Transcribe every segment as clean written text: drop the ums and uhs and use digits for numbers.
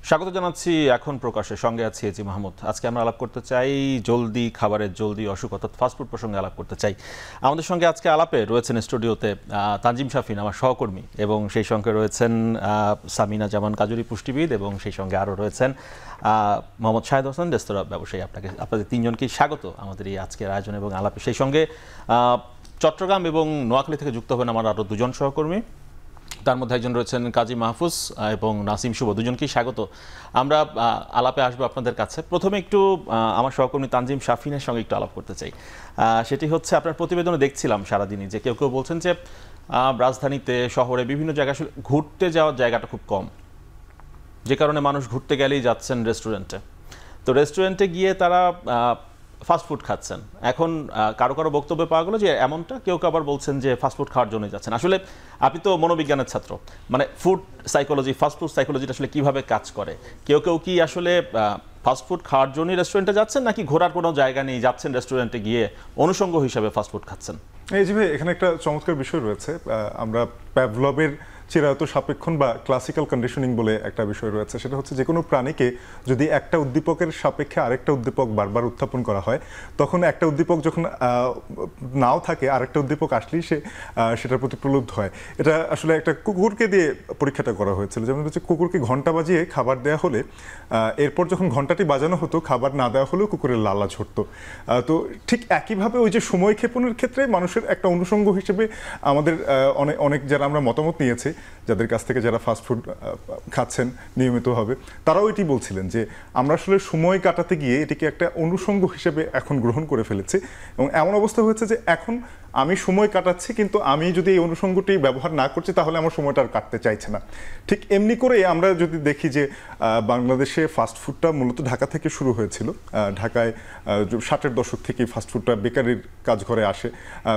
স্বাগত জানাচ্ছি এখন প্রকাশে, সঙ্গে আছি এজি মাহমুদ। আজকে আমরা আলাপ করতে চাই জলদি খাবারের জলদি অসুখ অর্থাৎ ফাস্টফুড প্রসঙ্গে আলাপ করতে চাই। আমাদের সঙ্গে আজকে আলাপে রয়েছেন স্টুডিওতে তানজিম শাফিন, আমার সহকর্মী, এবং সেই সঙ্গে রয়েছেন সামিনা জামান কাজুরি, পুষ্টিবিদ, এবং সেই সঙ্গে আরও রয়েছেন মোহাম্মদ শাহেদ হোসেন, রেস্তোরাঁ ব্যবসায়ী। আপনাদের তিনজনকেই স্বাগত আমাদের এই আজকের আয়োজন এবং আলাপে। সেই সঙ্গে চট্টগ্রাম এবং নোয়াখালী থেকে যুক্ত হবেন আমার আরও দুজন সহকর্মী। তার মধ্যে একজন রয়েছেন কাজী মাহফুজ এবং নাসিম শুভ, দুজনকেই স্বাগত। আমরা আলাপে আসবো আপনাদের কাছে। প্রথমে একটু আমার সহকর্মী তানজিম শাফিনের সঙ্গে একটু আলাপ করতে চাই। সেটি হচ্ছে, আপনার প্রতিবেদনে দেখছিলাম সারাদিনই যে কেউ কেউ বলছেন যে রাজধানীতে, শহরে বিভিন্ন জায়গায় আসলে ঘুরতে যাওয়ার জায়গাটা খুব কম, যে কারণে মানুষ ঘুরতে গেলেই যাচ্ছেন রেস্টুরেন্টে। তো রেস্টুরেন্টে গিয়ে তারা ফাস্টফুড খাচ্ছেন। এখন কারো কারো বক্তব্য পাওয়া গেলো যে এমনটা, কেউ আবার বলছেন যে ফাস্টফুড খাওয়ার জন্যই যাচ্ছেন। আসলে আপনি তো মনোবিজ্ঞানের ছাত্র, মানে ফুড সাইকোলজি, ফাস্টফুড সাইকোলজিটা আসলে কীভাবে কাজ করে? কেউ কি আসলে ফাস্টফুড খাওয়ার জন্যই রেস্টুরেন্টে যাচ্ছেন, নাকি ঘোরার কোনো জায়গা নেই, যাচ্ছেন রেস্টুরেন্টে গিয়ে অনুষঙ্গ হিসাবে ফাস্টফুড খাচ্ছেন? এই যে ভাই, এখানে একটা চমৎকার বিষয় রয়েছে। আমরা প্যাভলভের চিরায়ত সাপেক্ষণ বা ক্লাসিক্যাল কন্ডিশনিং বলে একটা বিষয় রয়েছে। সেটা হচ্ছে, যে কোনো প্রাণীকে যদি একটা উদ্দীপকের সাপেক্ষে আরেকটা উদ্দীপক বারবার উত্থাপন করা হয়, তখন একটা উদ্দীপক যখন নাও থাকে, আরেকটা উদ্দীপক আসলেই সেটার প্রতি প্রলুব্ধ হয়। এটা আসলে একটা কুকুরকে দিয়ে পরীক্ষাটা করা হয়েছিল। যেমন হচ্ছে, কুকুরকে ঘন্টা বাজিয়ে খাবার দেওয়া হলে এরপর যখন ঘন্টাটি বাজানো হতো, খাবার না দেওয়া হলেও কুকুরের লালা ঝরতো। তো ঠিক একইভাবে ওই যে সময় ক্ষেপণের ক্ষেত্রে মানুষের একটা অনুষঙ্গ হিসেবে আমাদের অনেক যারা আমরা মতামত নিয়েছি, যাদের কাছ থেকে যারা ফাস্টফুড খাচ্ছেন নিয়মিতভাবে, তারাও এটি বলছিলেন যে আমরা আসলে সময় কাটাতে গিয়ে এটিকে একটা অনুষঙ্গ হিসেবে এখন গ্রহণ করে ফেলেছি। এবং এমন অবস্থা হয়েছে যে এখন আমি সময় কাটাচ্ছি, কিন্তু আমি যদি এই অনুষঙ্গটি ব্যবহার না করছি, তাহলে আমার সময়টা আর কাটতে চাইছে না। ঠিক এমনি করে আমরা যদি দেখি যে বাংলাদেশে ফাস্টফুডটা মূলত ঢাকা থেকে শুরু হয়েছিল। ঢাকায় 60-এর দশক থেকেই ফাস্টফুডটা বেকারির কাজ ঘরে আসে।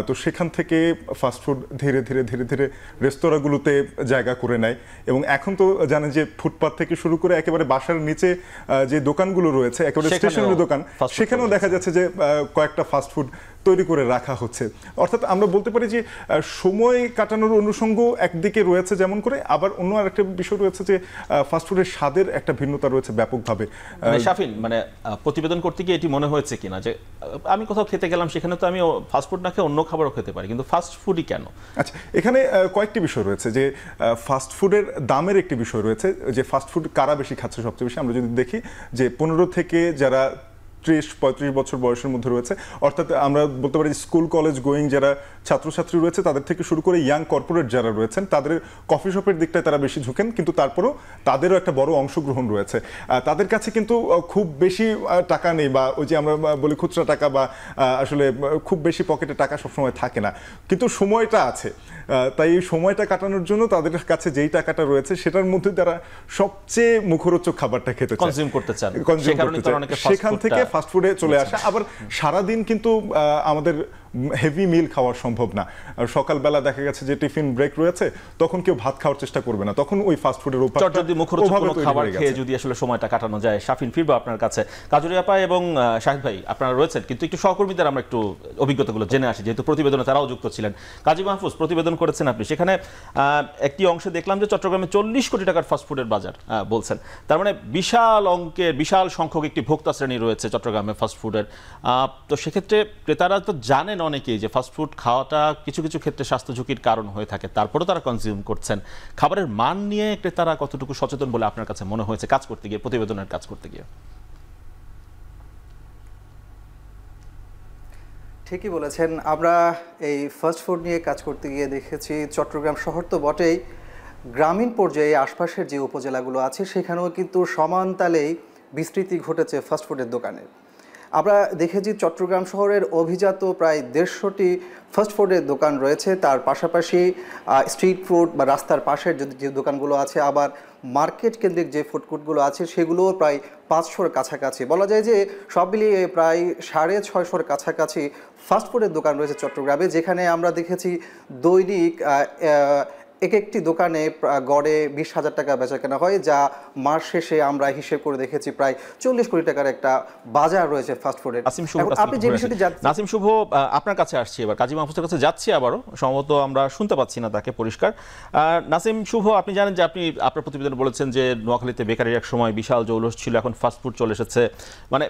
তো সেখান থেকে ফাস্টফুড ধীরে ধীরে ধীরে ধীরে রেস্তোরাঁগুলোতে জায়গা করে নেয়। এবং এখন তো জানেন যে ফুটপাথ থেকে শুরু করে একেবারে বাসার নিচে যে দোকানগুলো রয়েছে, একেবারে স্টেশনারি দোকান, সেখানেও দেখা যাচ্ছে যে কয়েকটা ফাস্টফুড তৈরি করে রাখা হচ্ছে। অর্থাৎ আমরা বলতে পারি যে সময় কাটানোর অনুষঙ্গ একদিকে রয়েছে যেমন করে, আবার অন্য আরেকটা বিষয় রয়েছে যে ফাস্টফুডের স্বাদের একটা ভিন্নতা রয়েছে ব্যাপকভাবে। শাফিন, মানে প্রতিবেদন করতে গিয়ে এটি মনে হয়েছে কিনা যে আমি কোথাও খেতে গেলাম, সেখানে তো আমি ফাস্টফুড না খেয়ে অন্য খাবারও খেতে পারি, কিন্তু ফাস্টফুডই কেন? আচ্ছা, এখানে কয়েকটি বিষয় রয়েছে। যে ফাস্টফুডের দামের একটি বিষয় রয়েছে, যে ফাস্টফুড কারা বেশি খাচ্ছে সবচেয়ে বেশি। আমরা যদি দেখি যে 15 থেকে যারা 30-35 বছর বয়সের মধ্যে রয়েছে, অর্থাৎ আমরা বলতে পারি স্কুল কলেজ গোয়িং যারা ছাত্রছাত্রী রয়েছে, তাদের থেকে শুরু করে ইয়াং কর্পোরেট যারা রয়েছেন, তাদের কফি শপের দিকটায় তারা বেশি ঝুঁকেন। কিন্তু তারপরেও তাদেরও একটা বড় অংশগ্রহণ রয়েছে। তাদের কাছে কিন্তু খুব বেশি টাকা নেই, বা ওই যে আমরা বলি খুচরা টাকা, বা আসলে খুব বেশি পকেটে টাকা সবসময় থাকে না, কিন্তু সময়টা আছে। তাই এই সময়টা কাটানোর জন্য তাদের কাছে যেই টাকাটা রয়েছে, সেটার মধ্যে তারা সবচেয়ে মুখরোচক খাবারটা খেতে চায়, কনজিউম করতে চান। সেখান থেকে ফাস্টফুডে চলে আসা। আবার সারাদিন কিন্তু আমাদের হেভি মিল খাওয়া সম্ভব না। সকালবেলা দেখা গেছে যে টিফিন ব্রেক রয়েছে, তখন কেউ ভাত খাওয়ার চেষ্টা করবে না, তখন ওই ফাস্টফুডের খাবার খেয়ে যদি আসলে সময়টা কাটানো যায়। শাফিন, ফিরবো আপনার কাছে। কাজুরি আপা এবং শাহিদ ভাই, আপনারা রয়েছেন, কিন্তু একটু সহকর্মীদের আমরা একটু অভিজ্ঞতাগুলো জেনে আসি, যেহেতু প্রতিবেদনে তারাও যুক্ত ছিলেন। কাজী মাহফুজ, প্রতিবেদন করেছেন আপনি, সেখানে একটি অংশে দেখলাম যে চট্টগ্রামে 40 কোটি টাকার ফাস্টফুডের বাজার বলছেন। তার মানে বিশাল অঙ্কের, বিশাল সংখ্যক একটি ভোক্তা শ্রেণী রয়েছে চট্টগ্রামে ফাস্টফুডের। তো সেক্ষেত্রে ক্রেতারা তো জানেন অনেকেই যে ফাস্টফুড খাওয়াটা কিছু কিছু ক্ষেত্রে স্বাস্থ্য ঝুঁকির কারণ হয়ে থাকে, তারপরেও তারা কনজিউম করছেন। খাবারের মান নিয়ে ক্রেতারা কতটুকু সচেতন বলে আপনার কাছে মনে হয়েছে কাজ করতে গিয়ে, প্রতিবেদনের কাজ করতে গিয়ে? ঠিকই বলেছেন। আমরা এই ফাস্টফুড নিয়ে কাজ করতে গিয়ে দেখেছি, চট্টগ্রাম শহর তো বটেই, গ্রামীণ পর্যায়ে আশপাশের যে উপজেলাগুলো আছে সেখানেও কিন্তু সমান তালেই বিস্তৃতি ঘটেছে ফাস্টফুডের দোকানে। আমরা দেখেছি চট্টগ্রাম শহরের অভিজাত প্রায় 150টি ফাস্টফুডের দোকান রয়েছে। তার পাশাপাশি স্ট্রিট ফুড বা রাস্তার পাশের যে দোকানগুলো আছে, আবার মার্কেট কেন্দ্রিক যে ফুডকোর্টগুলো আছে, সেগুলোও প্রায় 500-র কাছাকাছি। বলা যায় যে সব মিলিয়ে প্রায় 650-র কাছাকাছি ফাস্টফুডের দোকান রয়েছে চট্টগ্রামে, যেখানে আমরা দেখেছি দৈনিক এক একটি দোকানে গড়ে 20,000 টাকা বেচাকেনা হয়, যা মাস শেষে আমরা হিসেব করে দেখেছি প্রায় 40 কোটি টাকার একটা বাজার রয়েছে ফাস্টফুডের। আপনি যে বিষয়টি নাসিম শুভ, আপনার কাছে আসছি এবার, কাজী মাহফুজের কাছে যাচ্ছি আবারও, সম্ভবত আমরা শুনতে পাচ্ছি না তাকে পরিষ্কার। নাসিম শুভ, আপনি জানেন যে আপনি আপনার প্রতিবেদনে বলেছেন যে নোয়াখালীতে বেকারির এক সময় বিশাল জৌলুস ছিল, এখন ফাস্টফুড চলে এসেছে। মানে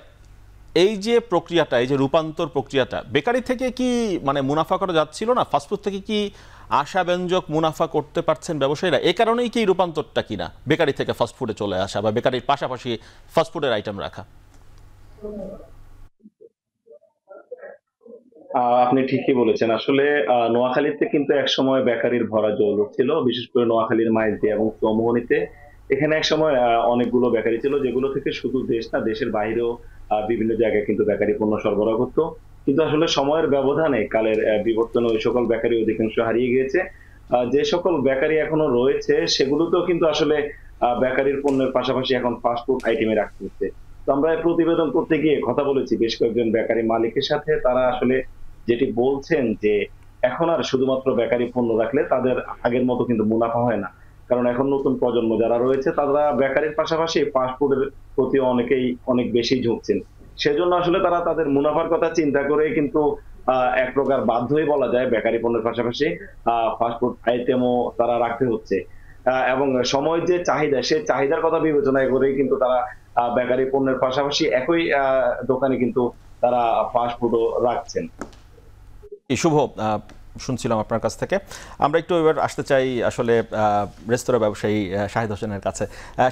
এই যে প্রক্রিয়াটা, এই যে রূপান্তর প্রক্রিয়াটা, বেকারি থেকে কি মানে মুনাফা করা যাচ্ছিল না, ফাস্টফুড থেকে কি আশাব্যঞ্জক মুনাফা করতে পারছেন ব্যবসায়ীরা? এই কারণেই কি রূপান্তরটা কিনা বেকারি থেকে ফাস্টফুডে চলে আসা বা বেকারির পাশাপাশি ফাস্টফুডের আইটেম রাখা? আপনি ঠিকই বলেছেন। আসলে নোয়াখালীতে কিন্তু একসময় বেকারির ভরা জৌলুস ছিল, বিশেষ করে নোয়াখালীর মাইজদী এবং চৌমুহনীতে। এখানে একসময় অনেকগুলো বেকারি ছিল, যেগুলো থেকে শুধু দেশ না, দেশের বাইরেও বিভিন্ন জায়গায় কিন্তু বেকারি পণ্য সরবরাহ করতো। কিন্তু আসলে সময়ের ব্যবধানে, কালের বিবর্তনে ওই সকল বেকারি অধিকাংশ হারিয়ে গিয়েছে। যে সকল বেকারি এখনো রয়েছে সেগুলোতেও কিন্তু আসলে বেকারির পণ্যের পাশাপাশি এখন ফাস্টফুড আইটেমে রাখতে হচ্ছে। তো আমরা প্রতিবেদন করতে গিয়ে কথা বলেছি বেশ কয়েকজন বেকারি মালিকের সাথে। তারা আসলে যেটি বলছেন যে এখন আর শুধুমাত্র বেকারি পণ্য রাখলে তাদের আগের মতো কিন্তু মুনাফা হয় না, কারণ এখন নতুন প্রজন্ম যারা রয়েছে তারা বেকারির পাশাপাশি ফাস্টফুডের প্রতি অনেক বেশি ঝুঁকছেন। সেজন্য আসলে তারা তাদের মুনাফার কথা চিন্তা করে কিন্তু এক প্রকার বাধ্যই বলা যায় বেকারি পণ্যের পাশাপাশি ফাস্টফুড আইটেমও তারা রাখতে হচ্ছে। এবং সময়ের যে চাহিদা, সেই চাহিদার কথা বিবেচনায় করেই কিন্তু তারা বেকারি পণ্যের পাশাপাশি একই দোকানে কিন্তু তারা ফাস্টফুডও রাখছেন। শুভ, শুনছিলাম আপনার কাছ থেকে। আমরা একটু এবার আসতে চাই আসলে রেস্তোরাঁ ব্যবসায়ী শাহেদ হোসেনের কাছে।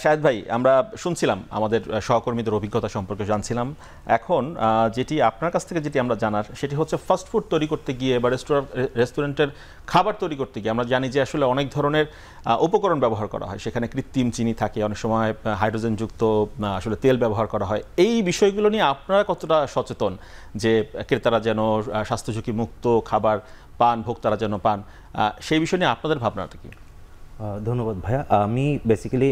শাহেদ ভাই, আমরা শুনছিলাম আমাদের সহকর্মীদের অভিজ্ঞতা সম্পর্কে জানছিলাম। এখন যেটি আপনার কাছ থেকে যেটি আমরা জানার, সেটি হচ্ছে ফাস্টফুড তৈরি করতে গিয়ে বা রেস্টুরেন্টের খাবার তৈরি করতে গিয়ে আমরা জানি যে আসলে অনেক ধরনের উপকরণ ব্যবহার করা হয়। সেখানে কৃত্রিম চিনি থাকে, অনেক সময় হাইড্রোজেনযুক্ত আসলে তেল ব্যবহার করা হয়। এই বিষয়গুলো নিয়ে আপনারা কতটা সচেতন যে ক্রেতারা যেন স্বাস্থ্য ঝুঁকি মুক্ত খাবার পান, ভোক্তারা যেন পান, সেই বিষয় নিয়ে আপনাদের ভাবনাটা কি? ধন্যবাদ ভাইয়া। আমি বেসিক্যালি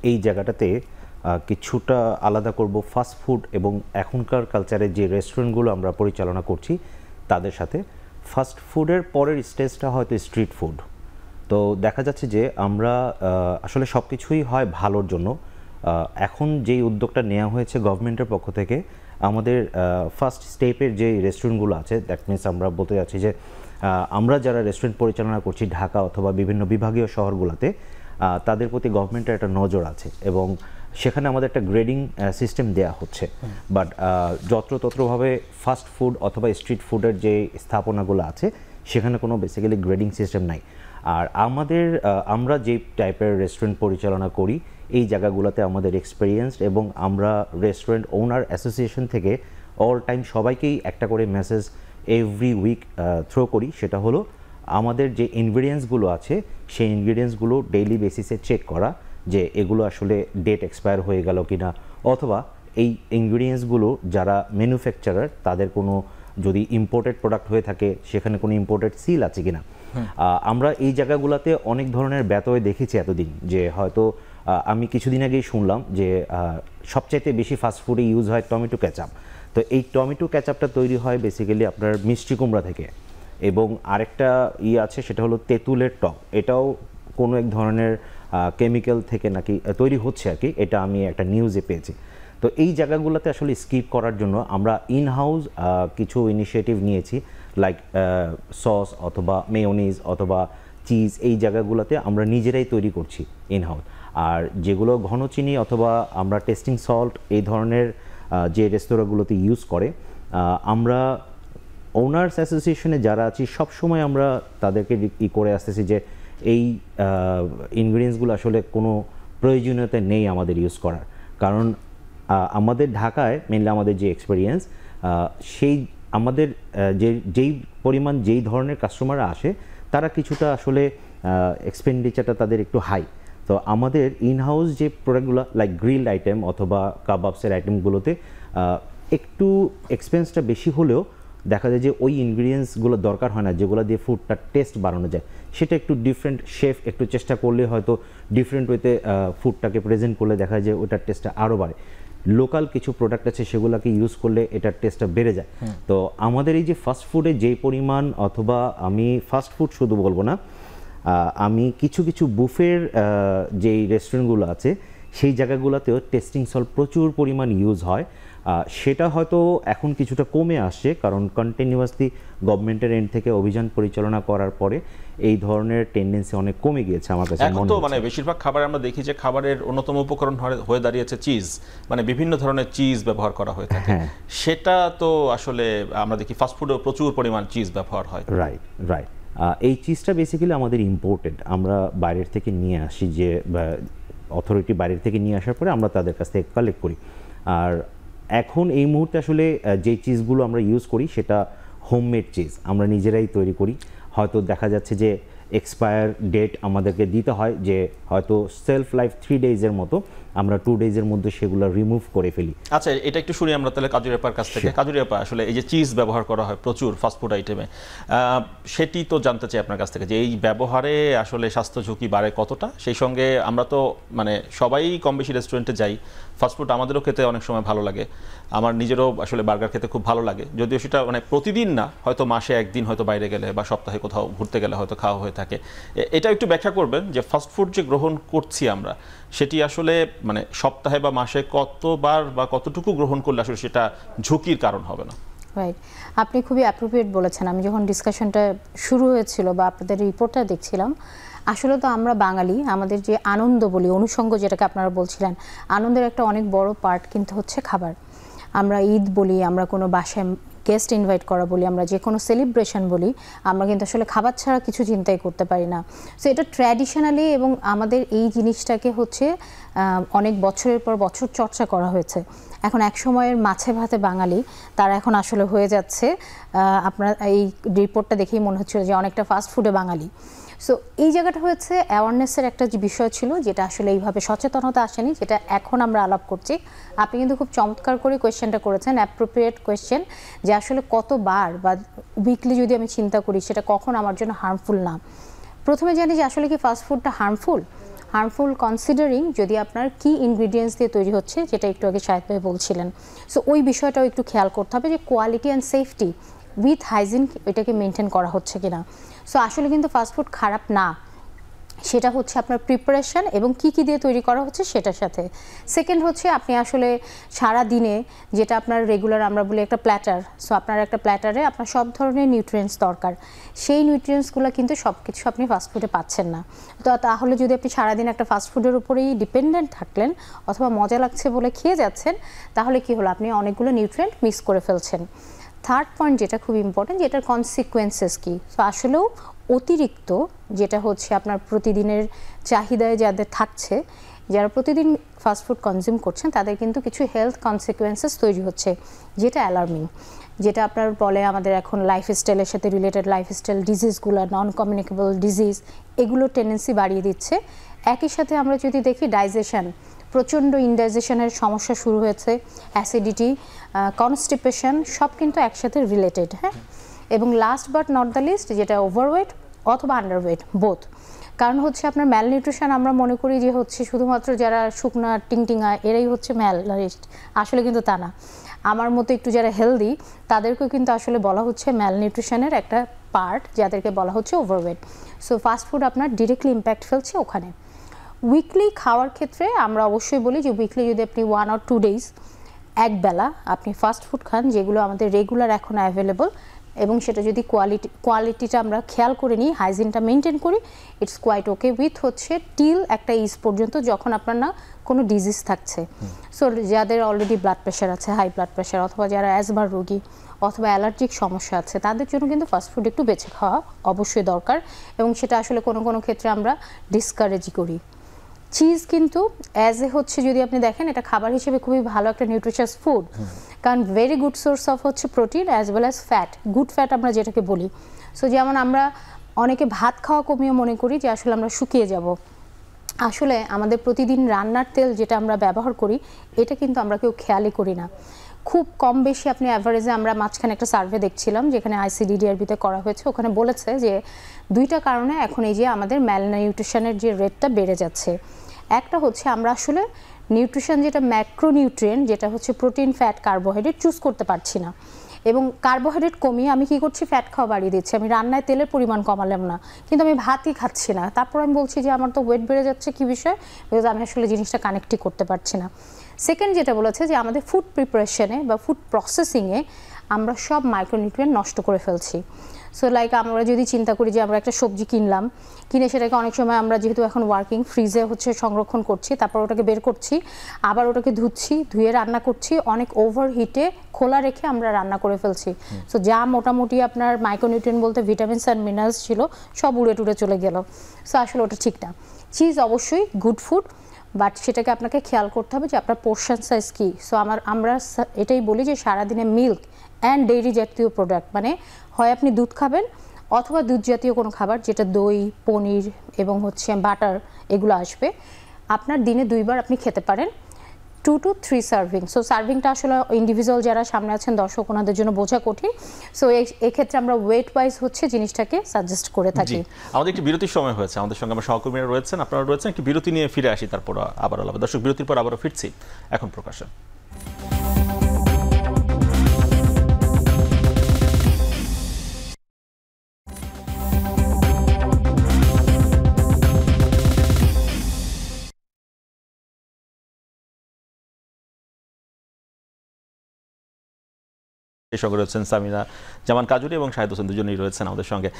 এই জায়গাটাতে কিছুটা আলাদা করব ফাস্ট ফুড এবং এখনকার কালচারে যে রেস্টুরেন্টগুলো আমরা পরিচালনা করছি তাদের সাথে। ফাস্ট ফুডের পরের স্টেজটা হয়তো স্ট্রিট ফুড। তো দেখা যাচ্ছে যে আমরা আসলে সব কিছুই হয় ভালোর জন্য। এখন যেই উদ্যোগটা নেওয়া হয়েছে গভর্নমেন্টের পক্ষ থেকে, আমাদের ফার্স্ট স্টেপের যে রেস্টুরেন্টগুলো আছে, দ্যাট মিনস আমরা বলতে যাচ্ছি যে আমরা যারা রেস্টুরেন্ট পরিচালনা করছি ঢাকা অথবা বিভিন্ন বিভাগীয় শহরগুলোতে, তাদের প্রতি গভর্নমেন্টের একটা নজর আছে এবং সেখানে আমাদের একটা গ্রেডিং সিস্টেম দেয়া হচ্ছে। বাট যত্রতত্রভাবে ফাস্ট ফুড অথবা স্ট্রিট ফুডের যে স্থাপনাগুলো আছে সেখানে কোনো বেসিক্যালি গ্রেডিং সিস্টেম নাই। আর আমরা যে টাইপের রেস্টুরেন্ট পরিচালনা করি এই জায়গাগুলোতে আমাদের এক্সপিরিয়েন্সড, এবং আমরা রেস্টুরেন্ট ওনার অ্যাসোসিয়েশন থেকে অল টাইম সবাইকেই একটা করে মেসেজ এভরি উইক থ্রো করি। সেটা হলো আমাদের যে ইনগ্রিডিয়েন্টসগুলো আছে সেই ইনগ্রিডিয়েন্টসগুলো ডেইলি বেসিসে চেক করা যে এগুলো আসলে ডেট এক্সপায়ার হয়ে গেল কিনা, অথবা এই ইনগ্রিডিয়েন্টসগুলো যারা ম্যানুফ্যাকচারার তাদের কোনো যদি ইম্পোর্টেড প্রোডাক্ট হয়ে থাকে সেখানে কোনো ইম্পোর্টেড সিল আছে কিনা। আমরা এই জায়গাগুলোতে অনেক ধরনের ব্যতয় দেখেছি এতদিন, যে হয়তো আমি কিছুদিন আগেই শুনলাম যে সবচাইতে বেশি ফাস্টফুডে ইউজ হয় টমেটো ক্যাচাপ। তো এই টমেটো ক্যাচাপটা তৈরি হয় বেসিক্যালি আপনার মিষ্টি কুমড়া থেকে, এবং আরেকটা আছে সেটা হলো তেঁতুলের টক, এটাও কোনো এক ধরনের কেমিক্যাল থেকে নাকি তৈরি হচ্ছে আর কি, এটা আমি একটা নিউজে পেয়েছি। তো এই জায়গাগুলোতে আসলে স্কিপ করার জন্য আমরা ইন হাউস কিছু ইনিশিয়েটিভ নিয়েছি, লাইক সস অথবা মেয়োনিজ অথবা চিজ, এই জায়গাগুলোতে আমরা নিজেরাই তৈরি করছি ইন হাউস। আর যেগুলো ঘন চিনি অথবা আমরা টেস্টিং সল্ট এই ধরনের যে রেস্তোরাঁগুলোতে ইউজ করে, আমরা ওনার্স অ্যাসোসিয়েশনে যারা আছি সবসময় আমরা তাদেরকে করে আসতেছি যে এই ইনগ্রিডিয়েন্টসগুলো আসলে কোনো প্রয়োজনীয়তা নেই আমাদের ইউজ করার। কারণ আমাদের ঢাকায় মেনলি আমাদের যে এক্সপিরিয়েন্স, সেই আমাদের যেই পরিমাণ যেই ধরনের কাস্টমাররা আসে তারা কিছুটা আসলে এক্সপেন্ডিচারটা তাদের একটু হাই। তো আমাদের ইনহাউস যে প্রোডাক্টগুলো লাইক গ্রিলড আইটেম অথবা কাবাবসের আইটেমগুলোতে একটু এক্সপেন্সটা বেশি হলেও দেখা যায় যে ওই ইনগ্রিডিয়েন্টসগুলো দরকার হয় না যেগুলো দিয়ে ফুডটার টেস্ট বাড়ানো যায়। সেটা একটু ডিফারেন্ট শেফ একটু চেষ্টা করলে হয়তো ডিফারেন্ট ওয়েতে ফুডটাকে প্রেজেন্ট করলে দেখা যায় ওটার টেস্টটা আরও বাড়ে। লোকাল কিছু প্রোডাক্ট আছে সেগুলোকে ইউজ করলে এটার টেস্টটা বেড়ে যায়। তো আমাদের এই যে ফাস্ট ফুডে যেই পরিমাণ, অথবা আমি ফাস্ট ফুড শুধু বলবো না, আমি কিছু কিছু বুফের যেই রেস্টুরেন্টগুলো আছে সেই জায়গাগুলোতেও টেস্টিং সল্ট প্রচুর পরিমাণ ইউজ হয়। সেটা হয়তো এখন কিছুটা কমে আসছে, কারণ কন্টিনিউয়াসলি গভর্নমেন্টের এন্ড থেকে অভিযান পরিচালনা করার পরে এই ধরনের টেন্ডেন্সি অনেক কমে গিয়েছে আমার কাছে এখন তো মানে বেশিরভাগ খাবারে আমরা দেখি যে খাবারের অন্যতম উপকরণ হয়ে দাঁড়িয়েছে চিজ, মানে বিভিন্ন ধরনের চিজ ব্যবহার করা হয়ে থাকে। সেটা তো আসলে আমরা দেখি ফাস্টফুডে প্রচুর পরিমাণ চিজ ব্যবহার হয়। রাইট এই চিজটা বেসিক্যালি আমাদের ইম্পোর্টেড, আমরা বাইরের থেকে নিয়ে আসি, যে অথরিটি বাইরের থেকে নিয়ে আসার পরে আমরা তাদের কাছ থেকে কালেক্ট করি। আর এখন এই মুহূর্তে আসলে যে চিজগুলো আমরা ইউজ করি সেটা হোমমেড চিজ, আমরা নিজেরাই তৈরি করি। হয়তো দেখা যাচ্ছে যে এক্সপায়ার ডেট আমাদেরকে দিতে হয়, যে হয়তো সেলফ লাইফ 3 ডেজের মতো, আমরা 2 ডেজের মধ্যে সেগুলো রিমুভ করে ফেলি। আচ্ছা, এটা একটু শুনি আমরা তাহলে কাজুরি আপার কাছ থেকে। কাজুরি আপা, আসলে এই যে চিজ ব্যবহার করা হয় প্রচুর ফাস্টফুড আইটেমে, সেটি তো জানতে চাই আপনার কাছ থেকে যে এই ব্যবহারে আসলে স্বাস্থ্য ঝুঁকি বাড়ে কতটা। সেই সঙ্গে আমরা তো মানে সবাই কম বেশি রেস্টুরেন্টে যাই, ফাস্টফুড আমাদেরও খেতে অনেক সময় ভালো লাগে, আমার নিজেরও আসলে বার্গার খেতে খুব ভালো লাগে, যদিও সেটা মানে প্রতিদিন না, হয়তো মাসে একদিন হয়তো বাইরে গেলে বা সপ্তাহে কোথাও ঘুরতে গেলে হয়তো খাওয়া হয়ে থাকে। এটা একটু ব্যাখ্যা করবেন যে ফাস্টফুড যে গ্রহণ করছি আমরা, সেটি আসলে মানে সপ্তাহে বা মাসে কতবার বা কতটুকু গ্রহণ করলে আসলে সেটা ঝুঁকির কারণ হবে না? রাইট, আপনি খুবই অ্যাপ্রোপ্রিয়েট বলেছেন। আমি যখন ডিসকাশনটা শুরু হয়েছিল বা আপনাদের রিপোর্টটা দেখছিলাম, আসলে তো আমরা বাঙালি, আমাদের যে আনন্দ বলি, অনুষঙ্গ যেটাকে আপনারা বলছিলেন, আনন্দের একটা অনেক বড় পার্ট কিন্তু হচ্ছে খাবার। আমরা ঈদ বলি, আমরা কোনো বাসায় গেস্ট ইনভাইট করা বলি, আমরা যে কোনো সেলিব্রেশন বলি, আমরা কিন্তু আসলে খাবার ছাড়া কিছু চিন্তাই করতে পারি না। সো এটা ট্র্যাডিশনালি এবং আমাদের এই জিনিসটাকে হচ্ছে অনেক বছরের পর বছর চর্চা করা হয়েছে। এখন এক সময়ের মাছে ভাতে বাঙালি, তারা এখন আসলে হয়ে যাচ্ছে, আপনার এই রিপোর্টটা দেখেই মনে হচ্ছিল যে অনেকটা ফাস্ট ফুডে বাঙালি। সো এই জায়গাটা হচ্ছে অ্যাওয়ারনেসের একটা যে বিষয় ছিল, যেটা আসলে এইভাবে সচেতনতা আসেনি, যেটা এখন আমরা আলাপ করছি। আপনি কিন্তু খুব চমৎকার করে কোয়েশ্চেনটা করেছেন, অ্যাপ্রোপ্রিয়েট কোয়েশ্চেন, যে আসলে কতবার বা উইকলি যদি আমি চিন্তা করি সেটা কখন আমার জন্য হার্মফুল না। প্রথমে জানি যে আসলে কি ফাস্টফুডটা হার্মফুল কনসিডারিং যদি আপনার কি ইনগ্রিডিয়েন্টস দিয়ে তৈরি হচ্ছে, যেটা একটু আগে শাহেদ ভাই বলছিলেন। সো ওই বিষয়টাও একটু খেয়াল করতে হবে যে quality and safety with hygiene এটাকে মেনটেন করা হচ্ছে কিনা। সো আসলে কিন্তু ফাস্টফুড খারাপ না, সেটা হচ্ছে আপনার প্রিপারেশন এবং কি কি দিয়ে তৈরি করা হচ্ছে সেটার সাথে। সেকেন্ড হচ্ছে আপনি আসলে সারা দিনে যেটা আপনার রেগুলার আমরা বলি একটা প্ল্যাটার, সো আপনার একটা প্ল্যাটারে আপনার সব ধরনের নিউট্রিয়েন্টস দরকার, সেই নিউট্রিয়েন্টসগুলো কিন্তু সব কিছু আপনি ফাস্টফুডে পাচ্ছেন না। তো তাহলে যদি আপনি সারাদিন একটা ফাস্টফুডের উপরেই ডিপেন্ডেন্ট থাকলেন অথবা মজা লাগছে বলে খেয়ে যাচ্ছেন, তাহলে কি হলো, আপনি অনেকগুলো নিউট্রিয়েন্ট মিস করে ফেলছেন। থার্ড পয়েন্ট যেটা খুব ইম্পর্টেন্ট, যেটার কনসিকুয়েন্সেস কী। তো আসলেও অতিরিক্ত যেটা হচ্ছে আপনার প্রতিদিনের চাহিদায় যাদের থাকছে, যারা প্রতিদিন ফাস্টফুড কনজিউম করছেন, তাদের কিন্তু কিছু হেলথ কনসিকুয়েন্সেস তৈরি হচ্ছে, যেটা অ্যালার্মিং, যেটা আপনার বলে আমাদের এখন লাইফস্টাইলের সাথে রিলেটেড লাইফস্টাইল ডিজিজগুলো, নন কমিউনিকেবল ডিজিজ, এগুলোর টেন্ডেন্সি বাড়িয়ে দিচ্ছে। একই সাথে আমরা যদি দেখি ডাইজেশন, প্রচণ্ড ইনডাইজেশনের সমস্যা শুরু হয়েছে, অ্যাসিডিটি, কনস্টিপেশন, সব কিন্তু একসাথে রিলেটেড। হ্যাঁ, এবং last but not the least যেটা ওভারওয়েট অথবা আন্ডারওয়েট, বোথ। কারণ হচ্ছে আপনার ম্যালনিউট্রিশন আমরা মনে করি যে হচ্ছে শুধুমাত্র যারা শুকনা টিংটিঙা এরাই হচ্ছে ম্যালনারিশড, আসলে কিন্তু তা না। আমার মতো একটু যারা হেলদি তাদেরকেও কিন্তু আসলে বলা হচ্ছে ম্যালনিউট্রিশনের একটা পার্ট, যাদেরকে বলা হচ্ছে ওভারওয়েট। সো ফাস্টফুড আপনার ডিরেক্টলি ইম্প্যাক্ট ফেলছে ওখানে। উইকলি খাওয়ার ক্ষেত্রে আমরা অবশ্যই বলি যে উইকলি যদি আপনি 1 or 2 days একবেলা আপনি ফাস্ট ফুড খান, যেগুলো আমাদের রেগুলার এখন অ্যাভেলেবল, এবং সেটা যদি কোয়ালিটিটা আমরা খেয়াল করে নিই, হাইজিনটা মেনটেন করি, ইটস কোয়াইট ওকে উইথ হচ্ছে টিল একটা ইজ পর্যন্ত, যখন আপনার না কোনো ডিজিজ থাকছে। সো যাদের অলরেডি ব্লাড প্রেশার আছে, হাই ব্লাড প্রেশার, অথবা যারা অ্যাজমার রোগী অথবা অ্যালার্জিক সমস্যা আছে, তাদের জন্য কিন্তু ফাস্টফুড একটু বেঁচে খাওয়া অবশ্যই দরকার, এবং সেটা আসলে কোনো কোনো ক্ষেত্রে আমরা ডিসকারেজই করি। চিজ কিন্তু অ্যাজ এ হচ্ছে যদি আপনি দেখেন, এটা খাবার হিসেবে খুবই ভালো একটা নিউট্রিশাস ফুড, কারণ ভেরি গুড সোর্স অফ হচ্ছে protein as well as fat, good fat আমরা যেটাকে বলি। সো যেমন আমরা অনেকে ভাত খাওয়া কমিয়ে মনে করি যে আসলে আমরা শুকিয়ে যাব, আসলে আমাদের প্রতিদিন রান্নার তেল যেটা আমরা ব্যবহার করি, এটা কিন্তু আমরা কেউ খেয়ালই করি না। খুব কম বেশি আপনি অ্যাভারেজে, আমরা মাঝখানে একটা সার্ভে দেখছিলাম যেখানে ICDDRBতে করা হয়েছে, ওখানে বলেছে যে 2টা কারণে এখন এই যে আমাদের ম্যালনিউট্রিশনের যে রেটটা বেড়ে যাচ্ছে। একটা হচ্ছে আমরা আসলে নিউট্রিশন যেটা ম্যাক্রোনিউট্রিয়েন্ট, যেটা হচ্ছে প্রোটিন, ফ্যাট, কার্বোহাইড্রেট চুজ করতে পারছি না, এবং কার্বোহাইড্রেট কমিয়ে আমি কি করছি, ফ্যাট খাওয়া বাড়িয়ে দিচ্ছি, আমি রান্নায় তেলের পরিমাণ কমালাম না, কিন্তু আমি ভাতই খাচ্ছি না, তারপর আমি বলছি যে আমার তো ওয়েট বেড়ে যাচ্ছে, কি বিষয়, বিকজ আমি আসলে জিনিসটা কানেক্টই করতে পারছি না। সেকেন্ড যেটা বলেছে যে আমাদের ফুড প্রিপারেশনে বা ফুড প্রসেসিংয়ে আমরা সব মাইক্রোনিউট্রিয়েন্ট নষ্ট করে ফেলছি। সো লাইক আমরা যদি চিন্তা করি যে আমরা একটা সবজি কিনলাম, কিনে সেটাকে অনেক সময় আমরা যেহেতু এখন ওয়ার্কিং, ফ্রিজে হচ্ছে সংরক্ষণ করছি, তারপর ওটাকে বের করছি, আবার ওটাকে ধুচ্ছি, ধুয়ে রান্না করছি, অনেক ওভার হিটে খোলা রেখে আমরা রান্না করে ফেলছি। সো যা মোটামুটি আপনার মাইক্রোনিউট্রিয়েন্ট বলতে ভিটামিনস অ্যান্ড মিনারেলস ছিল সব উড়ে টুড়ে চলে গেল। সো আসলে ওটা ঠিক না। চিজ অবশ্যই গুড ফুড, বাট সেটাকে আপনাকে খেয়াল করতে হবে যে আপনার পোর্শন সাইজ কী। সো আমরা এটাই বলি যে সারাদিনে মিল্ক অ্যান্ড ডেইরি জাতীয় প্রোডাক্ট, মানে হয় আপনি দুধ খাবেন অথবা দুধ জাতীয় কোনো খাবার, যেটা দই, পনির এবং হচ্ছে বাটার, এগুলো আসবে, আপনার দিনে 2 বার আপনি খেতে পারেন, 2 to 3 সার্ভিং। সো সার্ভিংটা আসলে ইন্ডিভিজুয়াল যারা সামনে আছেন দর্শক, ওনাদের জন্য বোঝা কঠিন। সো এক্ষেত্রে আমরা ওয়েট ওয়াইজ হচ্ছে জিনিসটাকে সাজেস্ট করে থাকি। আমাদের একটি বিরতির সময় হয়েছে, আমাদের সঙ্গে আমার সহকর্মীরা রয়েছেন, আপনারা রয়েছেন, একটি বিরতি নিয়ে ফিরে আসি, তারপর আবার আলাদা। দর্শক, বিরতির পর আবারও ফিরছি এখন প্রকাশে। সঙ্গে রয়েছেন সামিনা জামান কাজুরি এবং শাহিদ হোসেন, দুজনেই রয়েছেন আমাদের সঙ্গে।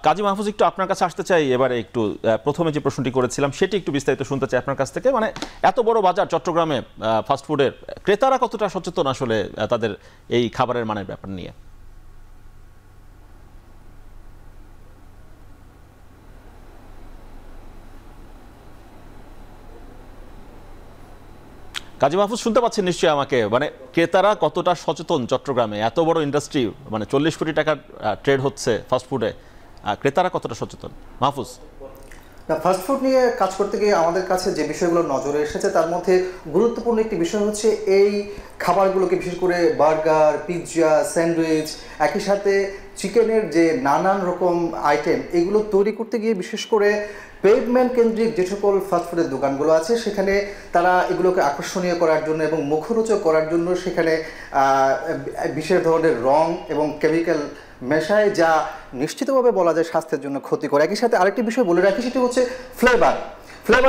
কাজী মাহফুজ, একটু আপনার কাছে আসতে চাই এবারে। একটু প্রথমে যে প্রশ্নটি করেছিলাম সেটি একটু বিস্তারিত শুনতে চাই আপনার কাছ থেকে। মানে এত বড় বাজার চট্টগ্রামে ফাস্টফুডের, ক্রেতারা কতটা সচেতন আসলে তাদের এই খাবারের মানের ব্যাপার নিয়ে? কাজী মাহফুজ শুনতে পাচ্ছেন নিশ্চয়ই আমাকে? মানে ক্রেতারা কতটা সচেতন চট্টগ্রামে, এত বড় ইন্ডাস্ট্রি, মানে 40 কোটি টাকার ট্রেড হচ্ছে ফাস্টফুডে, ক্রেতারা কতটা সচেতন? মাহফুজ। ফাস্টফুড নিয়ে কাজ করতে গিয়ে আমাদের কাছে যে বিষয়গুলো নজরে এসেছে তার মধ্যে গুরুত্বপূর্ণ একটি বিষয় হচ্ছে এই খাবারগুলোকে, বিশেষ করে বার্গার, পিৎজা, স্যান্ডউইচ, একই সাথে চিকেনের যে নানান রকম আইটেম, এগুলো তৈরি করতে গিয়ে বিশেষ করে পেভমেন্ট কেন্দ্রিক যে সকল ফাস্টফুডের দোকানগুলো আছে সেখানে তারা এগুলোকে আকর্ষণীয় করার জন্য এবং মুখরোচক করার জন্য সেখানে বিশেষ ধরনের রং এবং কেমিক্যাল মেশায়, যা নিশ্চিতভাবে বলা যায় স্বাস্থ্যের জন্য ক্ষতিকর। একই সাথে আরেকটি বিষয় বলে রাখি, সেটি হচ্ছে ফ্লেভার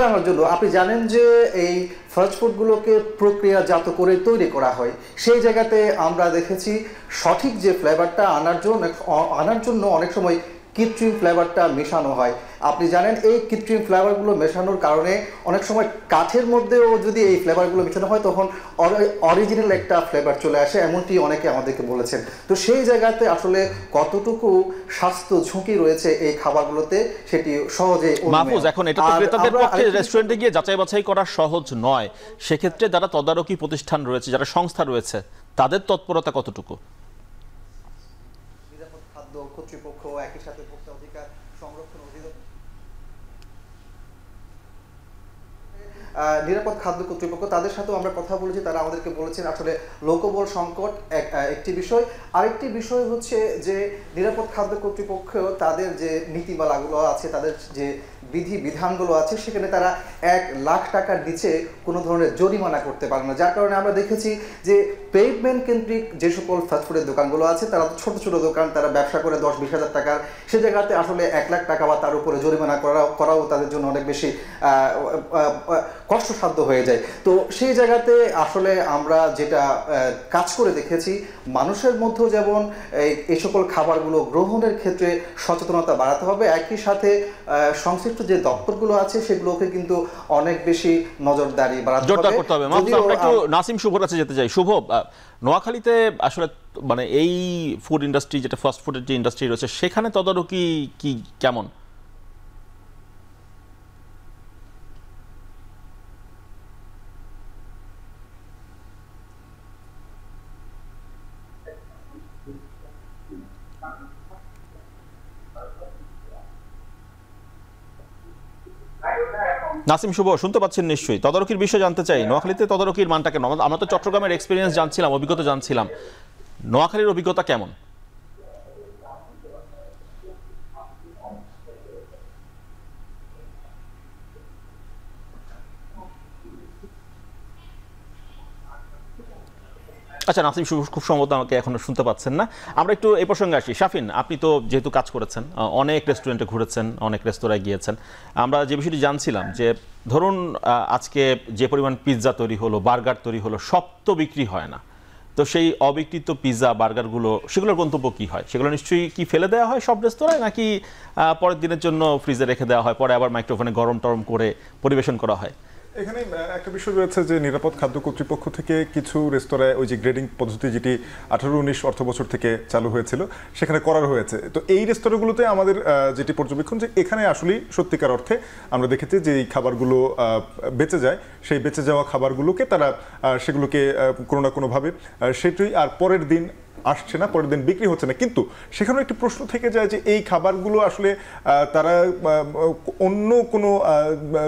আনার জন্য। আপনি জানেন যে এই ফাস্টফুডগুলোকে প্রক্রিয়াজাত করে তৈরি করা হয়, সেই জায়গাতে আমরা দেখেছি সঠিক যে ফ্লেভারটা আনার জন্য অনেক সময় কৃত্রিম ফ্লেভারটা মেশানো হয়। আপনি জানেন এই কৃত্রিম ফ্লেভারগুলো মেশানোর কারণে অনেক সময় কাঠের মধ্যেও যদি এই ফ্লেভারগুলো মেশানো হয় তখন অরিজিনাল একটা ফ্লেভার চলে আসে, এমনটি অনেকে আমাদেরকে বলেছেন। তো সেই জায়গাতে আসলে কতটুকু স্বাস্থ্য ঝুঁকি রয়েছে এই খাবারগুলোতে সেটি সহজেই। মাহফুজ, এখন এটা তো ক্রেতাদের পক্ষে রেস্টুরেন্টে গিয়ে যাচাই বাছাই করা সহজ নয়, সেক্ষেত্রে যারা তদারকি প্রতিষ্ঠান রয়েছে, যারা সংস্থা রয়েছে, তাদের তৎপরতা কতটুকু? নিরাপদ খাদ্য কর্তৃপক্ষ, একই সাথে ভোক্তা অধিকার সংরক্ষণ অধিদপ্তর, নিরাপদ খাদ্য কর্তৃপক্ষ, তাদের সাথেও আমরা কথা বলেছি। তারা আমাদেরকে বলেছেন আসলে লোকবল সংকট একটি বিষয়। আরেকটি বিষয় হচ্ছে যে নিরাপদ খাদ্য কর্তৃপক্ষ তাদের যে নীতিমালাগুলো আছে, তাদের যে বিধানগুলো আছে, সেখানে তারা 1 লাখ টাকার নিচে কোনো ধরনের জরিমানা করতে পারে না। যার কারণে আমরা দেখেছি যে পেভমেন্ট কেন্দ্রিক যে সকল ফাস্টফুডের দোকানগুলো আছে, তারা ছোট ছোট দোকান, তারা ব্যবসা করে 10-20 হাজার টাকার, সে জায়গাতে আসলে 1 লাখ টাকা বা তার উপরে জরিমানা করাও তাদের জন্য অনেক বেশি কষ্টসাধ্য হয়ে যায়। তো সেই জায়গাতে আসলে আমরা যেটা কাজ করে দেখেছি, মানুষের মধ্যেও যেমন এই সকল খাবারগুলো গ্রহণের ক্ষেত্রে সচেতনতা বাড়াতে হবে, একই সাথে সংশ্লিষ্ট যে দপ্তরগুলো আছে সেগুলোকে কিন্তু অনেক বেশি নজরদারি বাড়াতে হবে। একটু নাসিম শুভর কাছে যেতে চাই। শুভ, নোয়াখালীতে আসলে মানে এই ফুড ইন্ডাস্ট্রি, যেটা ফাস্ট ফুডের যে ইন্ডাস্ট্রি রয়েছে, সেখানে তদারকি কি কেমন? নাসিম শুভ, শুনতে পাচ্ছেন নিশ্চয়ই? তদারকির বিষয়ে জানতে চাই, নোয়াখালীতে তদারকির মানটা কেমন? আমরা তো চট্টগ্রামের এক্সপিরিয়েন্স জানছিলাম, অভিজ্ঞতা জানছিলাম, নোয়াখালীর অভিজ্ঞতা কেমন? আচ্ছা, নাসিম খুব সম্ভবত আমাকে এখনো শুনতে পাচ্ছেন না। আমরা একটু এই প্রসঙ্গে আসি। শাফিন, আপনি তো যেহেতু কাজ করেছেন, অনেক রেস্টুরেন্টে ঘুরেছেন, অনেক রেস্তোরাঁয় গিয়েছেন, আমরা যে বিষয়টি জানছিলাম যে ধরুন আজকে যে পরিমাণ পিৎজা তৈরি হলো, বার্গার তৈরি হলো, সব তো বিক্রি হয় না। তো সেই অবিকৃত পিৎজা বার্গারগুলো, সেগুলোর গন্তব্য কি হয়? সেগুলো নিশ্চয়ই কি ফেলে দেওয়া হয় সব রেস্তোরাঁয়, নাকি পরের দিনের জন্য ফ্রিজে রেখে দেওয়া হয়, পরে আবার মাইক্রোফোনে গরম টরম করে পরিবেশন করা হয়? এখানে একটা বিষয় রয়েছে যে নিরাপদ খাদ্য কর্তৃপক্ষ থেকে কিছু রেস্তোরাঁয় ওই যে গ্রেডিং পদ্ধতি যেটি 18-19 অর্থ বছর থেকে চালু হয়েছিল সেখানে করার হয়েছে। তো এই রেস্তোরাঁগুলোতে আমাদের যেটি পর্যবেক্ষণ, যে এখানে আসলে সত্যিকার অর্থে আমরা দেখেছি যে এই খাবারগুলো বেঁচে যায়, সেই বেঁচে যাওয়া খাবারগুলোকে তারা সেগুলোকে কোনো না কোনোভাবে সেটাই আর পরের দিন আসছে না, পরের দিন বিক্রি হচ্ছে না। কিন্তু সেখানেও একটি প্রশ্ন থেকে যায় যে এই খাবারগুলো আসলে তারা অন্য কোনো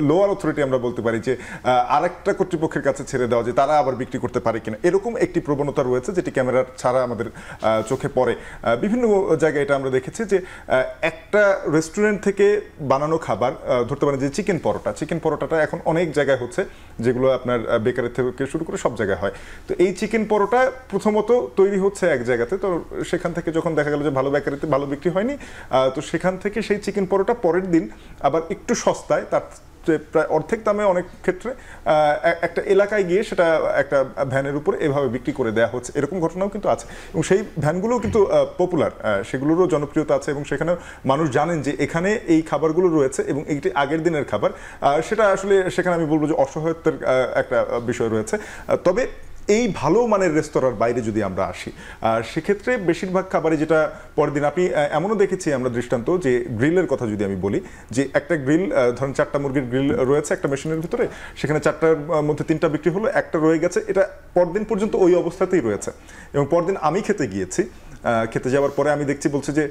লোয়ার অথরিটি আমরা বলতে পারি যে আরেকটা কর্তৃপক্ষের কাছে ছেড়ে দেওয়া, যে তারা আবার বিক্রি করতে পারে কিনা, এরকম একটি প্রবণতা রয়েছে যেটি ক্যামেরার ছাড়া আমাদের চোখে পড়ে। বিভিন্ন জায়গায় এটা আমরা দেখেছি যে একটা রেস্টুরেন্ট থেকে বানানো খাবার, ধরতে পারেন যে চিকেন পরোটাটা এখন অনেক জায়গায় হচ্ছে, যেগুলো আপনার বেকারি থেকে শুরু করে সব জায়গায় হয়। তো এই চিকেন পরোটা প্রথমত তৈরি হচ্ছে এক জায়গাতে, তো সেখান থেকে যখন দেখা গেল যে ভালো বেকারিতে ভালো বিক্রি হয়নি, তো সেখান থেকে সেই চিকেন পরোটা পরের দিন আবার একটু সস্তায়, তার প্রায় অর্ধেক দামে অনেক ক্ষেত্রে একটা এলাকায় গিয়ে সেটা একটা ভ্যানের উপরে এভাবে বিক্রি করে দেওয়া হচ্ছে। এরকম ঘটনাও কিন্তু আছে, এবং সেই ভ্যানগুলোও কিন্তু পপুলার, সেগুলোরও জনপ্রিয়তা আছে, এবং সেখানে মানুষ জানেন যে এখানে এই খাবারগুলো রয়েছে এবং এইটি আগের দিনের খাবার। সেটা আসলে সেখানে আমি বলবো যে অসহায়ত্বের একটা বিষয় রয়েছে। তবে এই ভালো মানের রেস্তোরাঁর বাইরে যদি আমরা আসি, সেক্ষেত্রে বেশিরভাগ খাবারই যেটা পরের দিন, আপনি এমনও দেখেছি আমরা দৃষ্টান্ত, যে গ্রিলের কথা যদি আমি বলি, যে একটা গ্রিল ধরেন 4টা মুরগির গ্রিল রয়েছে একটা মেশিনের ভিতরে, সেখানে 4টার মধ্যে 3টা বিক্রি হলো, একটা রয়ে গেছে, এটা পরদিন পর্যন্ত ওই অবস্থাতেই রয়েছে। এবং পরদিন আমি খেতে গিয়েছি, খেতে যাওয়ার পরে আমি দেখছি বলছে যে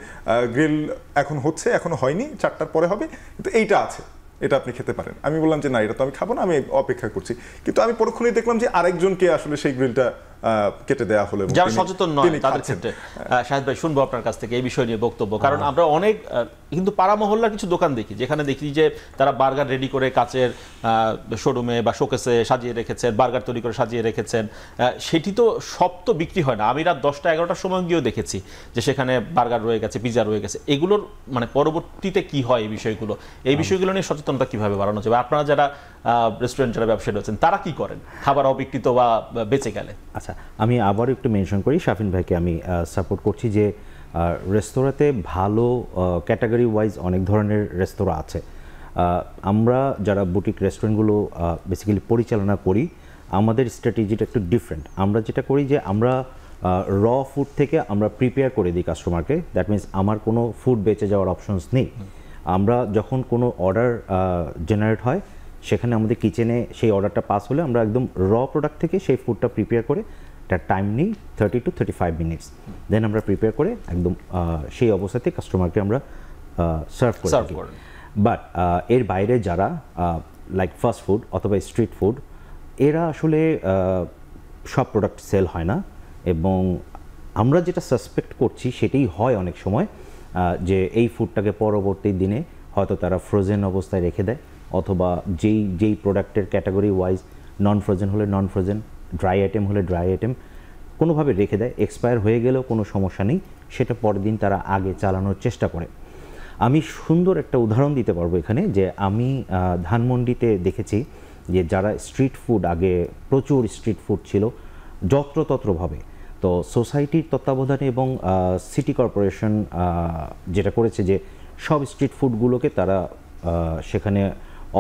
গ্রিল এখন হচ্ছে, এখনো হয়নি, 4টার পরে হবে, কিন্তু এইটা আছে, এটা আপনি খেতে পারেন। আমি বললাম যে না, এটা তো আমি খাবো না, আমি অপেক্ষা করছি। কিন্তু আমি পরক্ষণেই দেখলাম যে আরেকজনকে আসলে সেই গ্রিলটা কেটে দেওয়া হলো। যারা সচেতন নয় তাদের ক্ষেত্রে শাহেদ ভাই, শুনবো আপনার কাছ থেকে এই বিষয় নিয়ে বক্তব্য। কারণ আমরা অনেক কিন্তু পাড়া মহল্লার কিছু দোকান দেখি, যেখানে দেখি যে তারা বার্গার রেডি করে কাচের শোরুমে বা শোকেসে সাজিয়ে রেখেছেন, বার্গার তৈরি করে সাজিয়ে রেখেছেন। সেটি তো সব তো বিক্রি হয় না। আমি রাত 10টা-11টার সময় গিয়েও দেখেছি যে সেখানে বার্গার রয়ে গেছে, পিৎজা রয়ে গেছে। এগুলোর মানে পরবর্তীতে কি হয় এই বিষয়গুলো নিয়ে সচেতনতা কিভাবে বাড়ানো যাবে? আপনারা যারা রেস্টুরেন্ট যারা ব্যবসায়ী রয়েছেন তারা কি করেন খাবার অবিকৃত বা বেঁচে গেলে? আচ্ছা, আমি আবার একটু মেনশন করি, শাফিন ভাইকে আমি সাপোর্ট করছি যে রেস্তোরাঁতে ভালো ক্যাটাগরি ওয়াইজ অনেক ধরনের রেস্তোরাঁ আছে। আমরা যারা বুটিক রেস্টুরেন্টগুলো বেসিক্যালি পরিচালনা করি, আমাদের স্ট্র্যাটেজিটা একটু ডিফারেন্ট। আমরা যেটা করি যে আমরা র ফুড থেকে আমরা প্রিপেয়ার করে দিই কাস্টমারকে। দ্যাট মিনস আমার কোনো ফুড বেঁচে যাওয়ার অপশনস নেই। আমরা যখন কোনো অর্ডার জেনারেট হয়, সেখানে আমাদের কিচেনে সেই অর্ডারটা পাস হলে আমরা একদম র প্রোডাক্ট থেকে সেই ফুডটা প্রিপেয়ার করে, তার টাইম নিই 30 to 35 মিনিটস, দেন আমরা প্রিপেয়ার করে একদম সেই অবস্থাতে কাস্টমারকে আমরা সার্ভ করে থাকি। বাট এর বাইরে যারা লাইক ফাস্ট ফুড অথবা স্ট্রিট ফুড, এরা আসলে সব প্রোডাক্ট সেল হয় না, এবং আমরা যেটা সাসপেক্ট করছি সেটাই হয় অনেক সময়, যে এই ফুডটাকে পরবর্তী দিনে হয়তো তারা ফ্রোজেন অবস্থায় রেখে দেয়, অথবা যেই প্রোডাক্টের ক্যাটাগরি ওয়াইজ নন ফ্রোজেন হলে নন ফ্রোজেন, ড্রাই আইটেম হলে ড্রাই আইটেম কোনোভাবে রেখে দেয়। এক্সপায়ার হয়ে গেলেও কোনো সমস্যা নেই, সেটা পরের দিন তারা আগে চালানোর চেষ্টা করে। আমি সুন্দর একটা উদাহরণ দিতে পারবো এখানে, যে আমি ধানমন্ডিতে দেখেছি যে যারা স্ট্রিট ফুড, আগে প্রচুর স্ট্রিট ফুড ছিল যত্রতত্রভাবে, তো সোসাইটির তত্ত্বাবধানে এবং সিটি কর্পোরেশন যেটা করেছে যে সব স্ট্রিট ফুডগুলোকে তারা সেখানে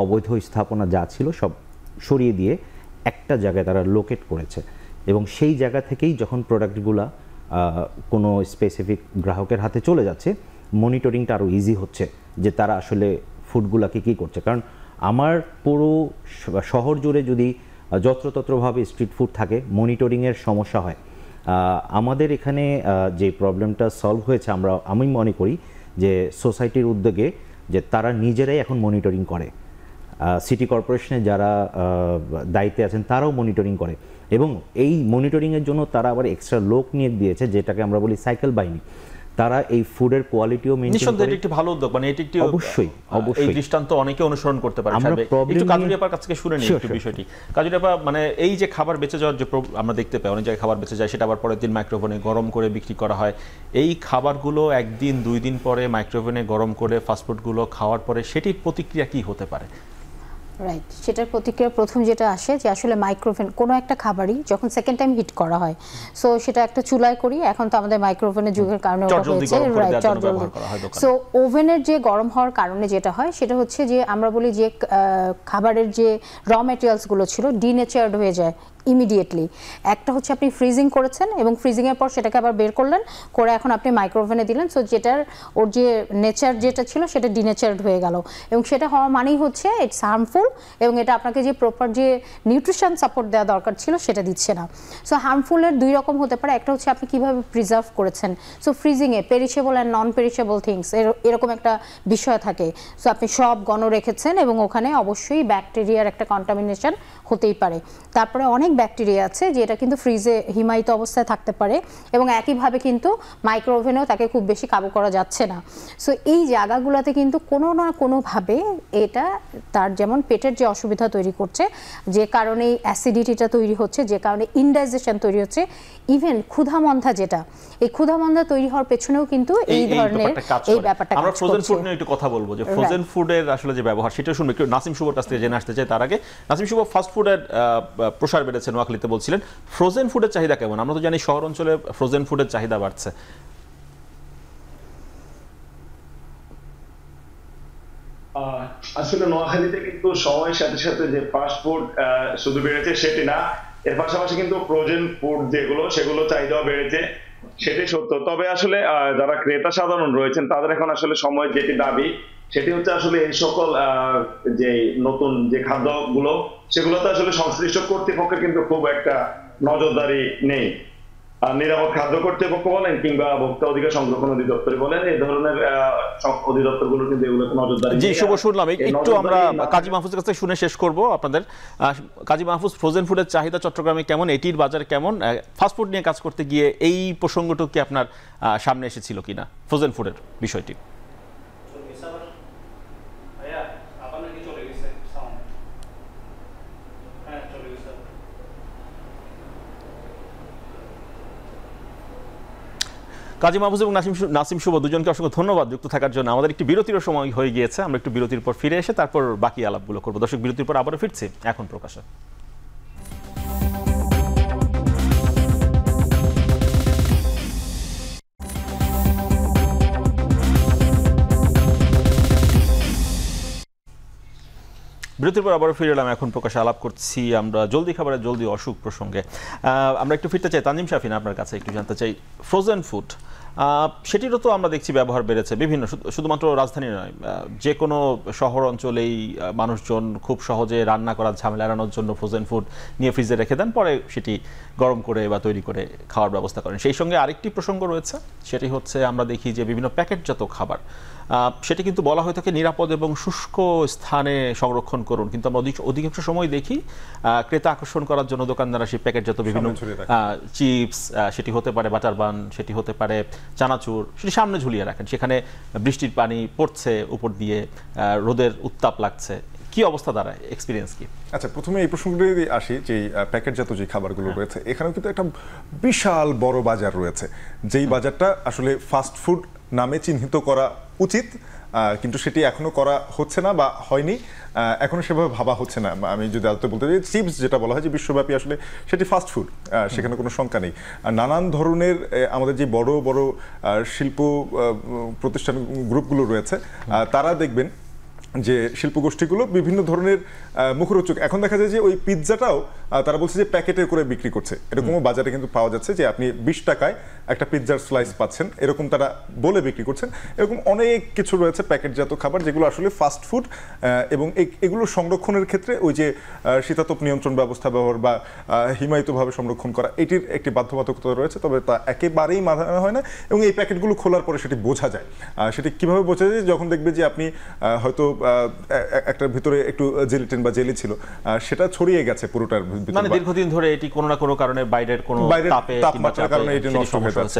অবৈধ স্থাপনা যা ছিল সব সরিয়ে দিয়ে একটা জায়গায় তারা লোকেট করেছে, এবং সেই জায়গা থেকেই যখন প্রোডাক্টগুলা কোনো স্পেসিফিক গ্রাহকের হাতে চলে যাচ্ছে, মনিটরিংটা আরও ইজি হচ্ছে যে তারা আসলে ফুডগুলাকে কী করছে। কারণ আমার পুরো শহর জুড়ে যদি যত্রতত্রভাবে স্ট্রিট ফুড থাকে, মনিটরিংয়ের সমস্যা হয়। আমাদের এখানে যে প্রবলেমটা সলভ হয়েছে, আমি মনে করি যে সোসাইটির উদ্যোগে, যে তারা নিজেরাই এখন মনিটরিং করে, সিটি কর্পোরেশনে যারা দায়িত্বে আছেন তারাও মনিটরিং করে, এবং এই মনিটরিংয়ের জন্য তারা আবার এক্সট্রা লোক নিয়ে দিয়েছে, যেটাকে আমরা বলি সাইকেল বাহিনী। তারা এই ফুডের কোয়ালিটিও মেইনটেইন নিঃসন্দেহে করে। এটি একটি ভালো উদ্যোগ, মানে এটি একটি অবশ্যই, এই অবশ্যই। দৃষ্টান্ত অনেকে অনুসরণ করতে পারে। আমরা সাহেব, problem একটু নিয়ে- কাজুরি আপার কাছ থেকে শুনে নিই Sure, একটু sure. বিষয়টি। কাজুরি আপা, মানে এই যে খাবার বেঁচে যাওয়ার যে আমরা দেখতে পাই, অনেক জায়গায় খাবার বেঁচে যায়, সেটা আবার পরের দিন মাইক্রোওভেনে গরম করে বিক্রি করা হয়। এই খাবারগুলো একদিন 2 দিন পরে মাইক্রোওভেনে গরম করে ফাস্টফুডগুলো খাওয়ার পরে সেটির প্রতিক্রিয়া কি হতে পারে? রাইট, সেটার প্রতিক্রিয়া প্রথম যেটা আসে যে আসলে মাইক্রোওভেন কোনো একটা খাবারই যখন সেকেন্ড টাইম হিট করা হয়, সো সেটা একটা চুলায় করি, এখন তো আমাদের মাইক্রোওভেনের যুগের কারণে ওটা চটজলদি হয়েছে, গরম করে রাইট, দেওয়ার জন্য চটজলদি। ব্যবহার করা হয় দোকানে। সো ওভেনের যে গরম হওয়ার কারণে যেটা হয় সেটা হচ্ছে যে আমরা বলি যে খাবারের যে র ম্যাটেরিয়ালসগুলো ছিল ডিনেচার্ড হয়ে যায় ইমিডিয়েটলি। একটা হচ্ছে আপনি ফ্রিজিং করেছেন এবং ফ্রিজিংয়ের পর সেটাকে আবার বের করলেন, করে এখন আপনি মাইক্রোওভেনে দিলেন, সো যেটার ওর যে নেচার যেটা ছিল সেটা ডিনেচার্ড হয়ে গেল, এবং সেটা হওয়া মানেই হচ্ছে ইটস হার্মফুল, এবং এটা আপনাকে যে প্রপার যে নিউট্রিশন সাপোর্ট দেওয়া দরকার ছিল সেটা দিচ্ছে না। সো হার্মফুলের 2 রকম হতে পারে, একটা হচ্ছে আপনি কীভাবে প্রিজার্ভ করেছেন। সো ফ্রিজিংয়ে perishable and non perishable things এরকম একটা বিষয় থাকে। সো আপনি সব গণ রেখেছেন এবং ওখানে অবশ্যই ব্যাকটেরিয়ার একটা কন্টামিনেশন হতেই পারে। তারপরে অনেক ব্যাকটেরিয়া আছে যেটা কিন্তু ফ্রিজে হিমায়িত অবস্থায় থাকতে পারে, এবং একইভাবে কিন্তু মাইক্রোওভেনেও তাকে খুব বেশি কাবু করা যাচ্ছে না। সো এই জায়গাগুলোতে কিন্তু কোনো না কোনোভাবে এটা তার যেমন পেটের যে অসুবিধা তৈরি করছে, যে কারণে অ্যাসিডিটিটা তৈরি হচ্ছে, যে কারণে ইনডাইজেশন তৈরি হচ্ছে, ইভেন ক্ষুধামন্ধা, যেটা এই ক্ষুধামন্ধা তৈরি হওয়ার পেছনেও কিন্তু এই ধরনের এই ব্যাপারটা আমরা কাজ ফ্রোজেন করছে। ফুড নিয়ে একটু কথা বলবো, যে ফ্রোজেন ফুডের আসলে যে ব্যবহার সেটা শুনবো। একটু নাসিম শুভর কাছ থেকে জেনে আসতে চাই। তার আগে নাসিম শুভ, ফাস্ট ফুডের প্রসার বেড়েছে নোয়াখালীতে, বলছিলেন ফ্রোজেন ফুডের চাহিদা কেমন? আমরা তো জানি শহর অঞ্চলে ফ্রোজেন ফুডের চাহিদা বাড়ছে। আসলে নোয়াখালীতে কিন্তু সময়ের সাথে সাথে যে ফাস্ট ফুড শুধু বেড়েছে সেটি না, এর পাশাপাশি কিন্তু ফ্রোজেন ফুড যেগুলো সেগুলো চাহিদাও বেড়েছে, সেটি সত্য। তবে আসলে যারা ক্রেতা সাধারণ রয়েছেন তাদের এখন আসলে সময়ের যেটি দাবি সেটি হচ্ছে আসলে এই সকল যে নতুন যে খাদ্যগুলো সেগুলোতে আসলে সংশ্লিষ্ট কর্তৃপক্ষের কিন্তু খুব একটা নজরদারি নেই। নিরাপদ খাদ্য কর্তৃপক্ষ বলেন কিংবা ভোক্তা অধিকার সংরক্ষণ অধিদপ্তর বলেন, এই ধরনের অধিদপ্তরগুলো কিন্তু এগুলোতে নজরদারি। জি শুভ, শুনলাম। একটু আমরা কাজী মাহফুজের কাছ থেকে শুনে শেষ করব আপনাদের। কাজী মাহফুজ, ফ্রোজেন ফুডের চাহিদা চট্টগ্রামে কেমন, এটির বাজার কেমন? ফাস্টফুড নিয়ে কাজ করতে গিয়ে এই প্রসঙ্গটুকু কি আপনার সামনে এসেছিল কিনা, ফ্রোজেন ফুডের বিষয়টি? কাজী মাহফুজ এবং নাসিম শুভ দুজনকে অসংখ্য ধন্যবাদ যুক্ত থাকার জন্য। আমাদের একটি বিরতির সময় হয়ে গিয়েছে, আমরা একটু বিরতির পর ফিরে এসে তারপর বাকি আলাপগুলো করবো। দর্শক, বিরতির পর আবারও ফিরছি এখন প্রকাশে। বিরতির পর আবারও ফিরে এলাম এখন প্রকাশে। আলাপ করছি আমরা জলদি খাবারের জলদি অসুখ প্রসঙ্গে। আমরা একটু ফিরতে চাই তানজিম শাফিন, আপনার কাছে একটু জানতে চাই ফ্রোজেন ফুড, সেটিরও তো আমরা দেখছি ব্যবহার বেড়েছে বিভিন্ন, শুধুমাত্র রাজধানী নয়, যে কোনো শহর অঞ্চলেই মানুষজন খুব সহজে রান্না করার ঝামেলা এড়ানোর জন্য ফ্রোজেন ফুড নিয়ে ফ্রিজে রেখে দেন, পরে সেটি গরম করে বা তৈরি করে খাওয়ার ব্যবস্থা করেন। সেই সঙ্গে আরেকটি প্রসঙ্গ রয়েছে, সেটি হচ্ছে আমরা দেখি যে বিভিন্ন প্যাকেটজাত খাবার, সেটি কিন্তু বলা হয়ে থাকে নিরাপদ এবং শুষ্ক স্থানে সংরক্ষণ করুন, কিন্তু আমরা অধিকাংশ সময় দেখি ক্রেতা আকর্ষণ করার জন্য দোকানদাররা সেই প্যাকেটজাত বিভিন্ন চিপস, সেটি হতে পারে বাটার বান, সেটি হতে পারে চানাচুর, সেটি সামনে ঝুলিয়ে রাখেন, সেখানে বৃষ্টির পানি পড়ছে উপর দিয়ে, রোদের উত্তাপ লাগছে, কি অবস্থা দাঁড়ায়, এক্সপিরিয়েন্স কি? আচ্ছা, প্রথমে এই প্রসঙ্গে আসি যে প্যাকেটজাত যে খাবারগুলো রয়েছে, এখানেও কিন্তু একটা বিশাল বড় বাজার রয়েছে, যেই বাজারটা আসলে ফাস্ট ফুড নামে চিহ্নিত করা উচিত, কিন্তু সেটি এখনো করা হচ্ছে না বা হয়নি, এখনো সেভাবে ভাবা হচ্ছে না। আমি যদি আলতো বলতে চাই, চিপস যেটা বলা হয় যে বিশ্বব্যাপী আসলে সেটি ফাস্ট ফুড, সেখানে কোনো শঙ্কা নেই। নানান ধরনের আমাদের যে বড় বড় শিল্প প্রতিষ্ঠান গ্রুপগুলো রয়েছে, তারা দেখবেন যে শিল্পগোষ্ঠীগুলো বিভিন্ন ধরনের মুখরোচক, এখন দেখা যায় যে ওই পিৎজাটাও তারা বলছে যে প্যাকেটে করে বিক্রি করছে, এরকমও বাজারে কিন্তু পাওয়া যাচ্ছে যে আপনি 20 টাকায় একটা পিৎজার স্লাইস পাচ্ছেন, এরকম তারা বলে বিক্রি করছেন। এরকম অনেক কিছু রয়েছে প্যাকেটজাত খাবার যেগুলো আসলে ফাস্ট ফুড, এবং এগুলো সংরক্ষণের ক্ষেত্রে ওই যে শীতাতপ নিয়ন্ত্রণ ব্যবস্থা ব্যবহার বা হিমায়িতভাবে সংরক্ষণ করা, এটির একটি বাধ্যবাধকতা রয়েছে, তবে তা একেবারেই মানা হয় না। এবং এই প্যাকেটগুলো খোলার পরে সেটি বোঝা যায়, সেটি কীভাবে বোঝা যায়, যখন দেখবে যে আপনি হয়তো একটার ভিতরে একটু জেলিটিন বা জেলি ছিল, সেটা ছড়িয়ে গেছে পুরোটার মানে দীর্ঘদিন ধরে এটি কোনো না কোনো কারণে বাইরের কোনো তাপে কিংবা কারণে এটি নষ্ট হয়ে যাচ্ছে।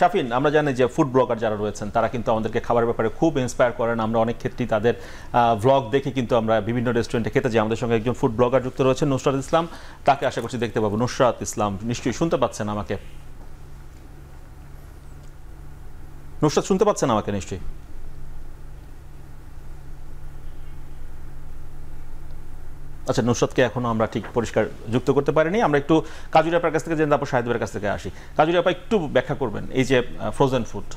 শাফিন, আমরা জানি যে ফুড ব্লগার যারা রয়েছেন তারা কিন্তু আমাদেরকে খাবারের ব্যাপারে খুব ইন্সপায়ার করেন। আমরা অনেক ক্ষেত্রেই তাদের ভ্লগ দেখে কিন্তু আমরা বিভিন্ন রেস্টুরেন্টে খেতে যাই। আমাদের সঙ্গে একজন ফুড ব্লগার যুক্ত রয়েছেন, নুসরাত ইসলাম, তাকে আশা করছি দেখতে পাবো। নুসরাত ইসলাম, নিশ্চয়ই শুনতে পাচ্ছেন আমাকে? নুসরাত শুনতে পাচ্ছেন আমাকে নিশ্চয়ই? আচ্ছা, নুসরাতকে এখনো আমরা ঠিক পরিষ্কার যুক্ত করতে পারিনি। আমরা একটু কাজুরি আপার কাছ থেকে জেনে তারপর শাহিদের কাছ থেকে আসি। কাজুরি আপা, একটু ব্যাখ্যা করবেন এই যে ফ্রোজেন ফুড,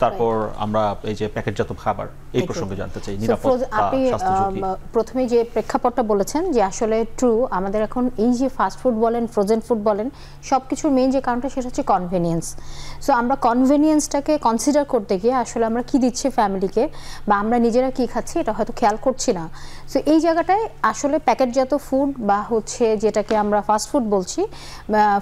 তারপর আমরা এই যে প্যাকেটজাত খাবার, এই প্রসঙ্গে জানতে চাই। নিরাপদ স্বাস্থ্য ঝুঁকি। প্রথমে যে প্রেক্ষাপটটা বলেছেন যে আসলে ট্রু, আমাদের এখন এই যে ফাস্ট ফুড বলেন, ফ্রোজেন ফুড বলেন, সব কিছুর মেইন যে কারণটা সেটা হচ্ছে কনভেনিয়েন্স। সো আমরা কনভেনিয়েন্সটাকে কনসিডার করতে গিয়ে আসলে আমরা কি দিচ্ছি ফ্যামিলিকে বা আমরা নিজেরা কি খাচ্ছি এটা হয়তো খেয়াল করছি না। সো এই জায়গাটায় আসলে প্যাকেটজাত ফুড বা হচ্ছে যেটাকে আমরা ফাস্ট ফুড বলছি,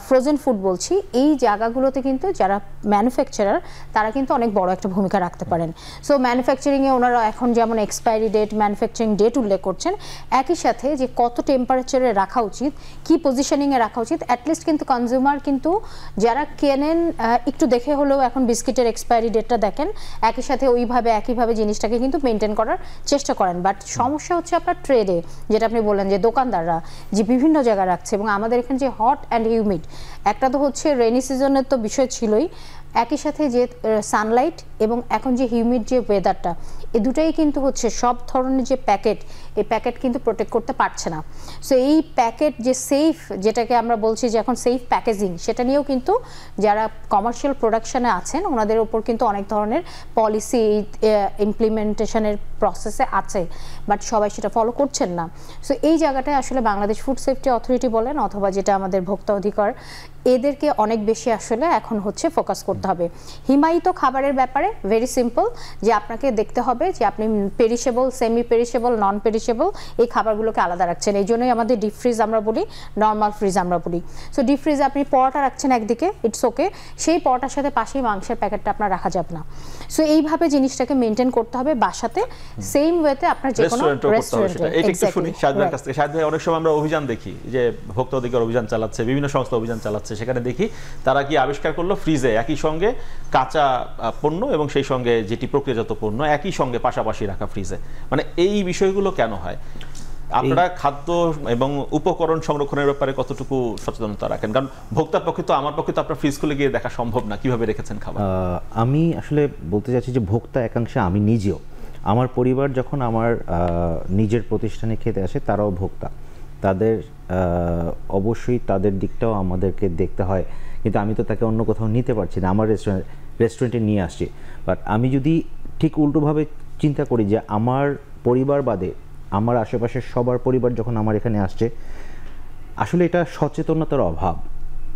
ফ্রোজেন ফুড বলছি, এই জায়গাগুলোতে কিন্তু যারা ম্যানুফ্যাকচারার তারা কিন্তু অনেক বড় একটা ভূমিকা রাখতে পারেন। সো ম্যানুফ্যাকচারিংয়ে ওনারা এখন যেমন এক্সপায়ারি ডেট, ম্যানুফ্যাকচারিং ডেট উল্লেখ করছেন, একই সাথে যে কত টেম্পারেচারে রাখা উচিত, কি পজিশনিংয়ে রাখা উচিত, অ্যাটলিস্ট কিন্তু কনজিউমার কিন্তু যারা কেনেন একটু দেখে হলেও এখন বিস্কিটের এক্সপায়ারি ডেটটা দেখেন, একই সাথে ওইভাবে একইভাবে জিনিসটাকে কিন্তু মেনটেন করার চেষ্টা করেন। বাট সমস্যা হচ্ছে আপনার ট্রেডে, যেটা আপনি বললেন যে দোকানদাররা যে বিভিন্ন জায়গায় রাখছে, এবং আমাদের এখানে যে হট অ্যান্ড হিউমিড, একটা তো হচ্ছে রেনি সিজনের তো বিষয় ছিলই, একই সাথে যে সানলাইট এবং এখন যে হিউমিড যে ওয়েদারটা, এই দুটাই কিন্তু হচ্ছে সব ধরনের যে প্যাকেট, এই প্যাকেট কিন্তু প্রোটেক্ট করতে পারছে না। সো এই প্যাকেট যে সেফ, যেটাকে আমরা বলছি যে এখন সেফ প্যাকেজিং, সেটা নিয়েও কিন্তু যারা কমার্শিয়াল প্রোডাকশনে আছেন ওনাদের উপর কিন্তু অনেক ধরনের পলিসি ইমপ্লিমেন্টেশনের প্রসেসে আছে, বাট সবাই সেটা ফলো করছেন না। সো এই জায়গাটায় আসলে বাংলাদেশ ফুড সেফটি অথরিটি বলেন অথবা যেটা আমাদের ভোক্তা অধিকার, এদেরকে অনেক বেশি আসলে এখন হচ্ছে ফোকাস করতে হবে। হিমায়িত খাবারের ব্যাপারে ভেরি সিম্পল, যে আপনাকে দেখতে হবে যে আপনি পেরিশেবল, সেমি পেরিশেবল, নন পেরিশেবল এই খাবারগুলোকে আলাদা রাখছেন। এই জন্যই আমাদের ডিপ ফ্রিজ আমরা বলি, নর্মাল ফ্রিজ আমরা বলি। সো ডিপ ফ্রিজে আপনি পরোটা রাখছেন একদিকে, ইটস ওকে, সেই পরোটার সাথে পাশেই মাংসের প্যাকেটটা আপনার রাখা যাবে না। সো এইভাবে জিনিসটাকে মেনটেন করতে হবে বাসাতে, সেম ওয়েতে আপনার যে কোনো রেস্টুরেন্টে। এটা একটু শুনি শাহিদের কাছ থেকে। শাহিদ ভাই, অনেক সময় আমরা অভিযান দেখি যে ভোক্তা অধিকার অভিযান চালাচ্ছে, বিভিন্ন সংস্থা অভিযান চালাচ্ছে, সেখানে দেখি তারা কি আবিষ্কার করলো, ফ্রিজে একই সঙ্গে কাঁচা পণ্য এবং সেই সঙ্গে যেটি প্রক্রিয়াজাত পণ্য একই সঙ্গে পাশাপাশি রাখা ফ্রিজে। মানে এই বিষয়গুলো কেন হয়? আপনারা খাদ্য এবং উপকরণ সংরক্ষণের ব্যাপারে কতটুকু সচেতনতা রাখেন? কারণ ভোক্তার পক্ষে তো, আমার পক্ষে তো আপনার ফ্রিজ খুলে গিয়ে দেখা সম্ভব না কিভাবে রেখেছেন খাবার। আমি আসলে বলতে চাচ্ছি যে ভোক্তা একাংশে আমি নিজেও, আমার পরিবার যখন আমার নিজের প্রতিষ্ঠানে খেতে আসে তারাও ভোক্তা, তাদের অবশ্যই তাদের দিকটাও আমাদেরকে দেখতে হয়। কিন্তু আমি তো তাকে অন্য কোথাও নিতে পারছি না, আমার রেস্টুরেন্টে নিয়ে আসছি। বাট আমি যদি ঠিক উল্টোভাবে চিন্তা করি যে আমার পরিবার বাদে আমার আশেপাশের সবার পরিবার যখন আমার এখানে আসছে, আসলে এটা সচেতনতার অভাব।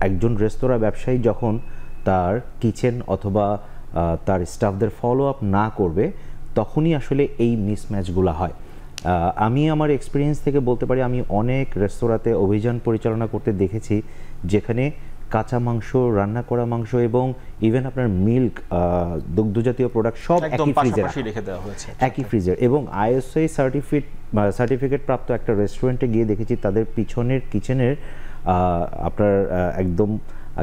একজন রেস্তোরাঁ ব্যবসায়ী যখন তার কিচেন অথবা তার স্টাফদের ফলো আপ না করবে, তখনই আসলে এই মিসম্যাচগুলো হয়। আমি আমার এক্সপিরিয়েন্স থেকে বলতে পারি, আমি অনেক রেস্তোরাঁতে অভিযান পরিচালনা করতে দেখেছি যেখানে কাঁচা মাংস, রান্না করা মাংস এবং ইভেন আপনার মিল্ক, দুগ্ধজাতীয় প্রোডাক্ট সব একই ফ্রিজে রেখে দেওয়া হয়েছে, একই ফ্রিজের। এবং আইএসআই সার্টিফিকেট প্রাপ্ত একটা রেস্টুরেন্টে গিয়ে দেখেছি তাদের পিছনের কিচেনের আপনার একদম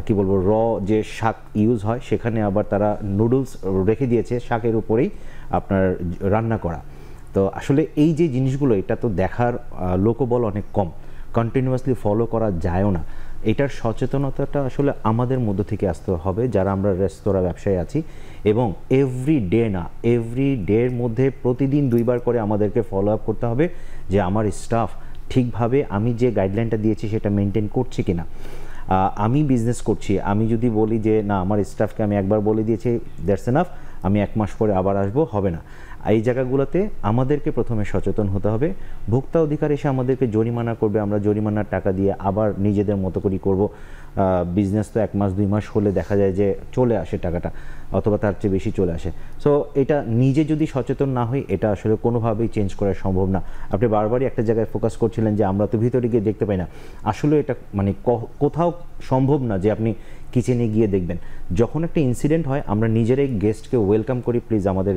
কি বলবো র যে শাক ইউজ হয়, সেখানে আবার তারা নুডলস রেখে দিয়েছে শাকের উপরেই আপনার রান্না করা। তো আসলে এই যে জিনিসগুলো, এটা তো দেখার লোকবল অনেক কম, কন্টিনিউয়াসলি ফলো করা যায়ও না। এটার সচেতনতাটা আসলে আমাদের মধ্য থেকে আসতে হবে যারা আমরা রেস্তোরাঁ ব্যবসায়ী আছি, এবং এভরি ডের মধ্যে প্রতিদিন 2 বার করে আমাদেরকে ফলো আপ করতে হবে যে আমার স্টাফ ঠিকভাবে আমি যে গাইডলাইনটা দিয়েছি সেটা মেনটেন করছি কিনা। আমি বিজনেস করছি, আমি যদি বলি যে না আমার স্টাফকে আমি একবার বলে দিয়েছি দ্যাটস এনাফ, আমি 1 মাস পরে আবার আসবো, হবে না। এই জায়গাগুলোতে আমাদেরকে প্রথমে সচেতন হতে হবে। ভোক্তা অধিকার এসে আমাদেরকে জরিমানা করবে, আমরা জরিমানার টাকা দিয়ে আবার নিজেদের মতো করেই করবো। বিজনেস তো 1 মাস 2 মাস হলে দেখা যায় যে চলে আসে টাকাটা, অথবা তার চেয়ে বেশি চলে আসে। সো এটা নিজে যদি সচেতন না হই, এটা আসলে কোনোভাবেই চেঞ্জ করা সম্ভব না। আপনি বারবারই একটা জায়গায় ফোকাস করছিলেন যে আমরা তো ভিতরে গিয়ে দেখতে পাই না। আসলে এটা মানে কোথাও সম্ভব না যে আপনি কিচেনে গিয়ে দেখবেন যখন একটা ইনসিডেন্ট হয় আমরা নিজেরাই গেস্টকে ওয়েলকাম করি, প্লিজ আমাদের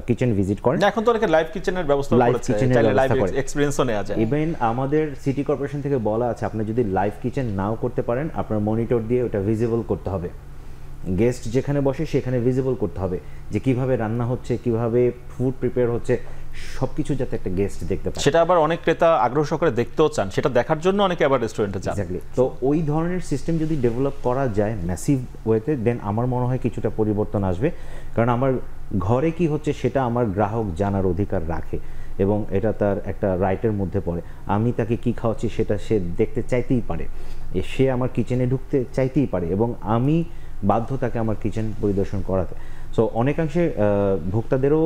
কিচেন ভিজিট করেন। এখন তো অনেকে লাইভ কিচেনের ব্যবস্থা করেছে, চাইলে লাইভ এক্সপেরিয়েন্সও নেওয়া যায়। ইভেন আমাদের সিটি কর্পোরেশন থেকে বলা আছে আপনি যদি লাইভ কিচেন নাও করতে পারেন আপনার মনিটর দিয়ে ওটা ভিজিবল করতে হবে, গেস্ট যেখানে বসে সেখানে ভিজিবল করতে হবে যে কিভাবে রান্না হচ্ছে, কিভাবে ফুড প্রিপেয়ার হচ্ছে, সবকিছু যাতে একটা গেস্ট দেখতে পায়। সেটা আবার অনেক ক্রেতা আগ্রহ সহকারে দেখতেও চান, সেটা দেখার জন্য অনেকে আবার রেস্টুরেন্টে যান। এক্স্যাক্টলি। তো ওই ধরনের সিস্টেম যদি ডেভেলপ করা যায় ম্যাসিভ ওয়েতে, দেন আমার মনে হয় কিছুটা পরিবর্তন আসবে। কারণ আমার ঘরে কি হচ্ছে সেটা আমার গ্রাহক জানার অধিকার রাখে এবং এটা তার একটা রাইটের মধ্যে পড়ে। আমি তাকে কি খাওয়াচ্ছি সেটা সে দেখতে চাইতেই পারে, সে আমার কিচেনে ঢুকতে চাইতেই পারে এবং আমি বাধ্য তাকে আমার কিচেন পরিদর্শন করাতে। সো অনেকাংশে ভোক্তাদেরও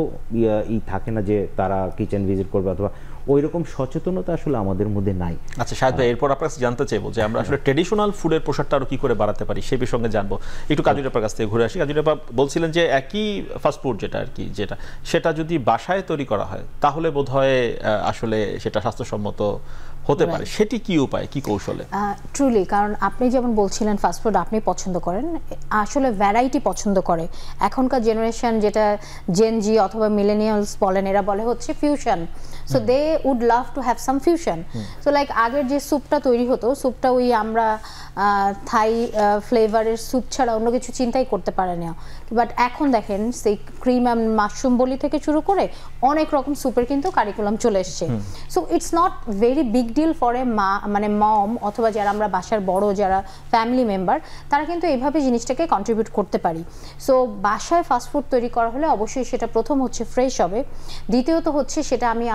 থাকে না যে তারা কিচেন ভিজিট করবে অথবা ওই রকম সচেতনতা আসলে আমাদের মধ্যে নাই। আচ্ছা শাহেদ ভাই, এরপর আপনার কাছে জানতে চাইবো যে আমরা আসলে ট্রেডিশনাল ফুডের প্রসারটা আরো কি করে বাড়াতে পারি সেই বিষয়ে জানবো। একটু কাজুরাপার কাছ থেকে ঘুরে আসি। কাজুরাপা বলছিলেন যে একই ফাস্টফুড যেটা আর কি সেটা যদি বাসায় তৈরি করা হয় তাহলে বোধহয় আসলে সেটা স্বাস্থ্যসম্মত হতে পারে, সেটি কি উপায়, কি কৌশলে? ট্রুলি, কারণ আপনি যেমন বলছিলেন ফাস্টফুড আপনি পছন্দ করেন, আসলে ভ্যারাইটি পছন্দ করে এখনকার জেনারেশন, যেটা জেন জি অথবা মিলেনিয়ালস বলেন, এরা বলে হচ্ছে fusion. So they would love to have some fusion. So like আগের যে স্যুপটা তৈরি হতো, স্যুপটা ওই আমরা থাই ফ্লেভারের স্যুপ ছাড়া অন্য কিছু চিন্তাই করতে পারে না। বাট এখন দেখেন সেই ক্রিম অ্যান্ড মাশরুম বলি থেকে শুরু করে অনেক রকম স্যুপের কিন্তু কারিকুলাম চলে এসছে। So it's not very big deal for a মানে মম অথবা যারা আমরা বাসার বড় যারা ফ্যামিলি মেম্বার, তারা কিন্তু এইভাবে জিনিসটাকে কন্ট্রিবিউট করতে পারি। সো বাসায় ফাস্টফুড তৈরি করা হলে অবশ্যই সেটা প্রথম হচ্ছে ফ্রেশ হবে, দ্বিতীয়ত হচ্ছে সেটা আমি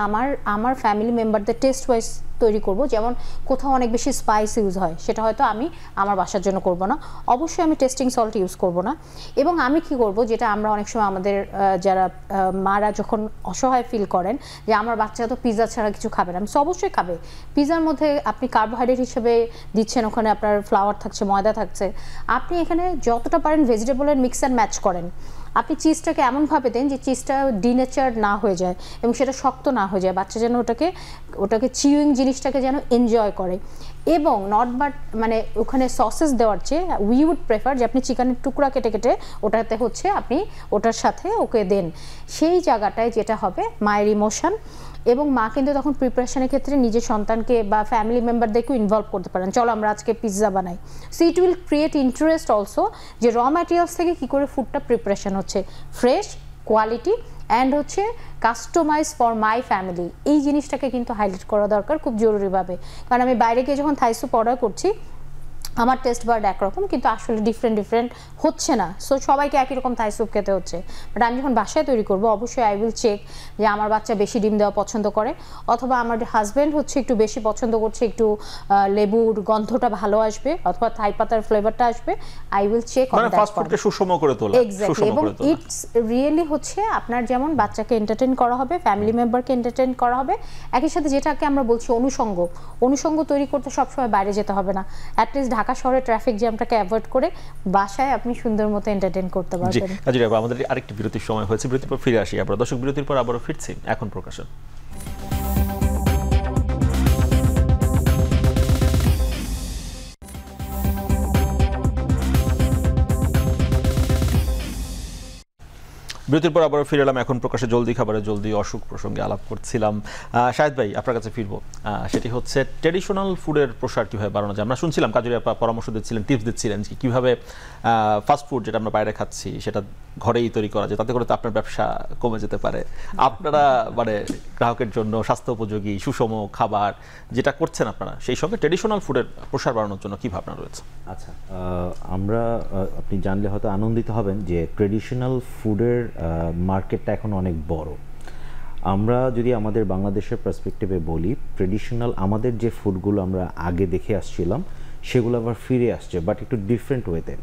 আমার ফ্যামিলি মেম্বারদের টেস্ট ওয়াইজ তৈরি করব। যেমন কোথাও অনেক বেশি স্পাইস ইউজ হয়, সেটা হয়তো আমি আমার বাসার জন্য করব না, অবশ্যই আমি টেস্টিং সল্ট ইউজ করব না। এবং আমি কি করব, যেটা আমরা অনেক সময় আমাদের যারা মারা যখন অসহায় ফিল করেন যে আমার বাচ্চা তো পিৎজা ছাড়া কিছু খাবে না, সো অবশ্যই খাবে। পিৎজার মধ্যে আপনি কার্বোহাইড্রেট হিসেবে দিচ্ছেন, ওখানে আপনার ফ্লাওয়ার থাকছে, ময়দা থাকছে, আপনি এখানে যতটা পারেন ভেজিটেবলের মিক্স অ্যান্ড ম্যাচ করেন। আপনি চিজটাকে এমনভাবে দেন যে চিজটা ডিনেচার না হয়ে যায় এবং সেটা শক্ত না হয়ে যায়, বাচ্চা যেন ওটাকে চিউইং জিনিসটাকে যেন এনজয় করে। এবং নট বাট মানে ওখানে সসেস দেওয়ার চেয়ে উই উড প্রেফার যে আপনি চিকেনের টুকরা কেটে কেটে ওটাতে হচ্ছে আপনি ওটার সাথে ওকে দেন। সেই জায়গাটায় যেটা হবে মায়ের ইমোশন, এবং মা কিন্তু তখন প্রিপারেশনের ক্ষেত্রে নিজের সন্তানকে বা ফ্যামিলি মেম্বারদেরকেও ইনভলভ করতে পারেন, চলো আমরা আজকে পিৎজা বানাই। So it will create interest also যে র ম্যাটেরিয়ালস থেকে কী করে ফুডটা প্রিপারেশন হচ্ছে, ফ্রেশ, কোয়ালিটি অ্যান্ড হচ্ছে কাস্টমাইজ ফর মাই ফ্যামিলি। এই জিনিসটাকে কিন্তু হাইলাইট করা দরকার খুব জরুরিভাবে। কারণ আমি বাইরে গিয়ে যখন থাই স্যুপ অর্ডার করছি, আমার টেস্ট বার্ড একরকম কিন্তু আসলে ডিফারেন্ট হচ্ছে না। সো সবাইকে একই রকম থাই স্যুপ খেতে হচ্ছে। বাট আমি যখন বাসায় তৈরি করবো অবশ্যই আই উইল চেক যে আমার বাচ্চা বেশি ডিম দেওয়া পছন্দ করে, অথবা আমার হাজব্যান্ড হচ্ছে একটু বেশি পছন্দ করছে, একটু লেবুর গন্ধটা ভালো আসবে অথবা থাই পাতার ফ্লেভারটা আসবে। I will check on that. ফাস্টফুডকে সুষম করে তোলা। এক্স্যাক্টলি। এবং ইটস রিয়েলি হচ্ছে আপনার যেমন বাচ্চাকে এন্টারটেইন করা হবে, ফ্যামিলি মেম্বারকে এন্টারটেইন করা হবে, একই সাথে যেটাকে আমরা বলছি অনুষঙ্গ তৈরি করতে সবসময় বাইরে যেতে হবে না। অ্যাটলিস্ট ঢাকা শহরে ট্রাফিক জ্যামটাকে অ্যাভয়েড করে বাসায় আপনি সুন্দর মতো এন্টারটেইন করতে পারবেন। আমাদের আরেকটি বিরতির সময় হয়েছে, বিরতির পর ফিরে আসি আমরা। দর্শক, বিরতির পর আবারও ফিরছি এখন প্রকাশন। বিরতির পর আবারও ফিরে এলাম এখন প্রকাশে। জলদি খাবারে জলদি অসুখ প্রসঙ্গে আলাপ করছিলাম। শাহেদ ভাই, আপনার কাছে ফিরবো। সেটি হচ্ছে ট্রেডিশনাল ফুডের প্রসার কীভাবে বাড়ানো যায়। আমরা শুনছিলাম কাজুরি আপা পরামর্শ দিচ্ছিলেন, টিপস দিচ্ছিলেন যে কীভাবে ফাস্টফুড যেটা আমরা বাইরে খাচ্ছি সেটা ঘরেই তৈরি করা যায়, তাতে করে তো আপনার ব্যবসা কমে যেতে পারে। আপনারা মানে গ্রাহকের জন্য স্বাস্থ্য উপযোগী সুষম খাবার যেটা করছেন আপনারা, সেই সঙ্গে ট্রেডিশনাল ফুডের প্রসার বাড়ানোর জন্য কী ভাবনা রয়েছে? আচ্ছা, আমরা আপনি জানলে হয়তো আনন্দিত হবেন যে ট্রেডিশনাল ফুডের মার্কেটটা এখন অনেক বড়। আমরা যদি আমাদের বাংলাদেশের পার্সপেক্টিভে বলি, ট্রেডিশনাল আমাদের যে ফুডগুলো আমরা আগে দেখে আসছিলাম সেগুলো আবার ফিরে আসছে, বাট একটু ডিফারেন্ট ওয়েতে,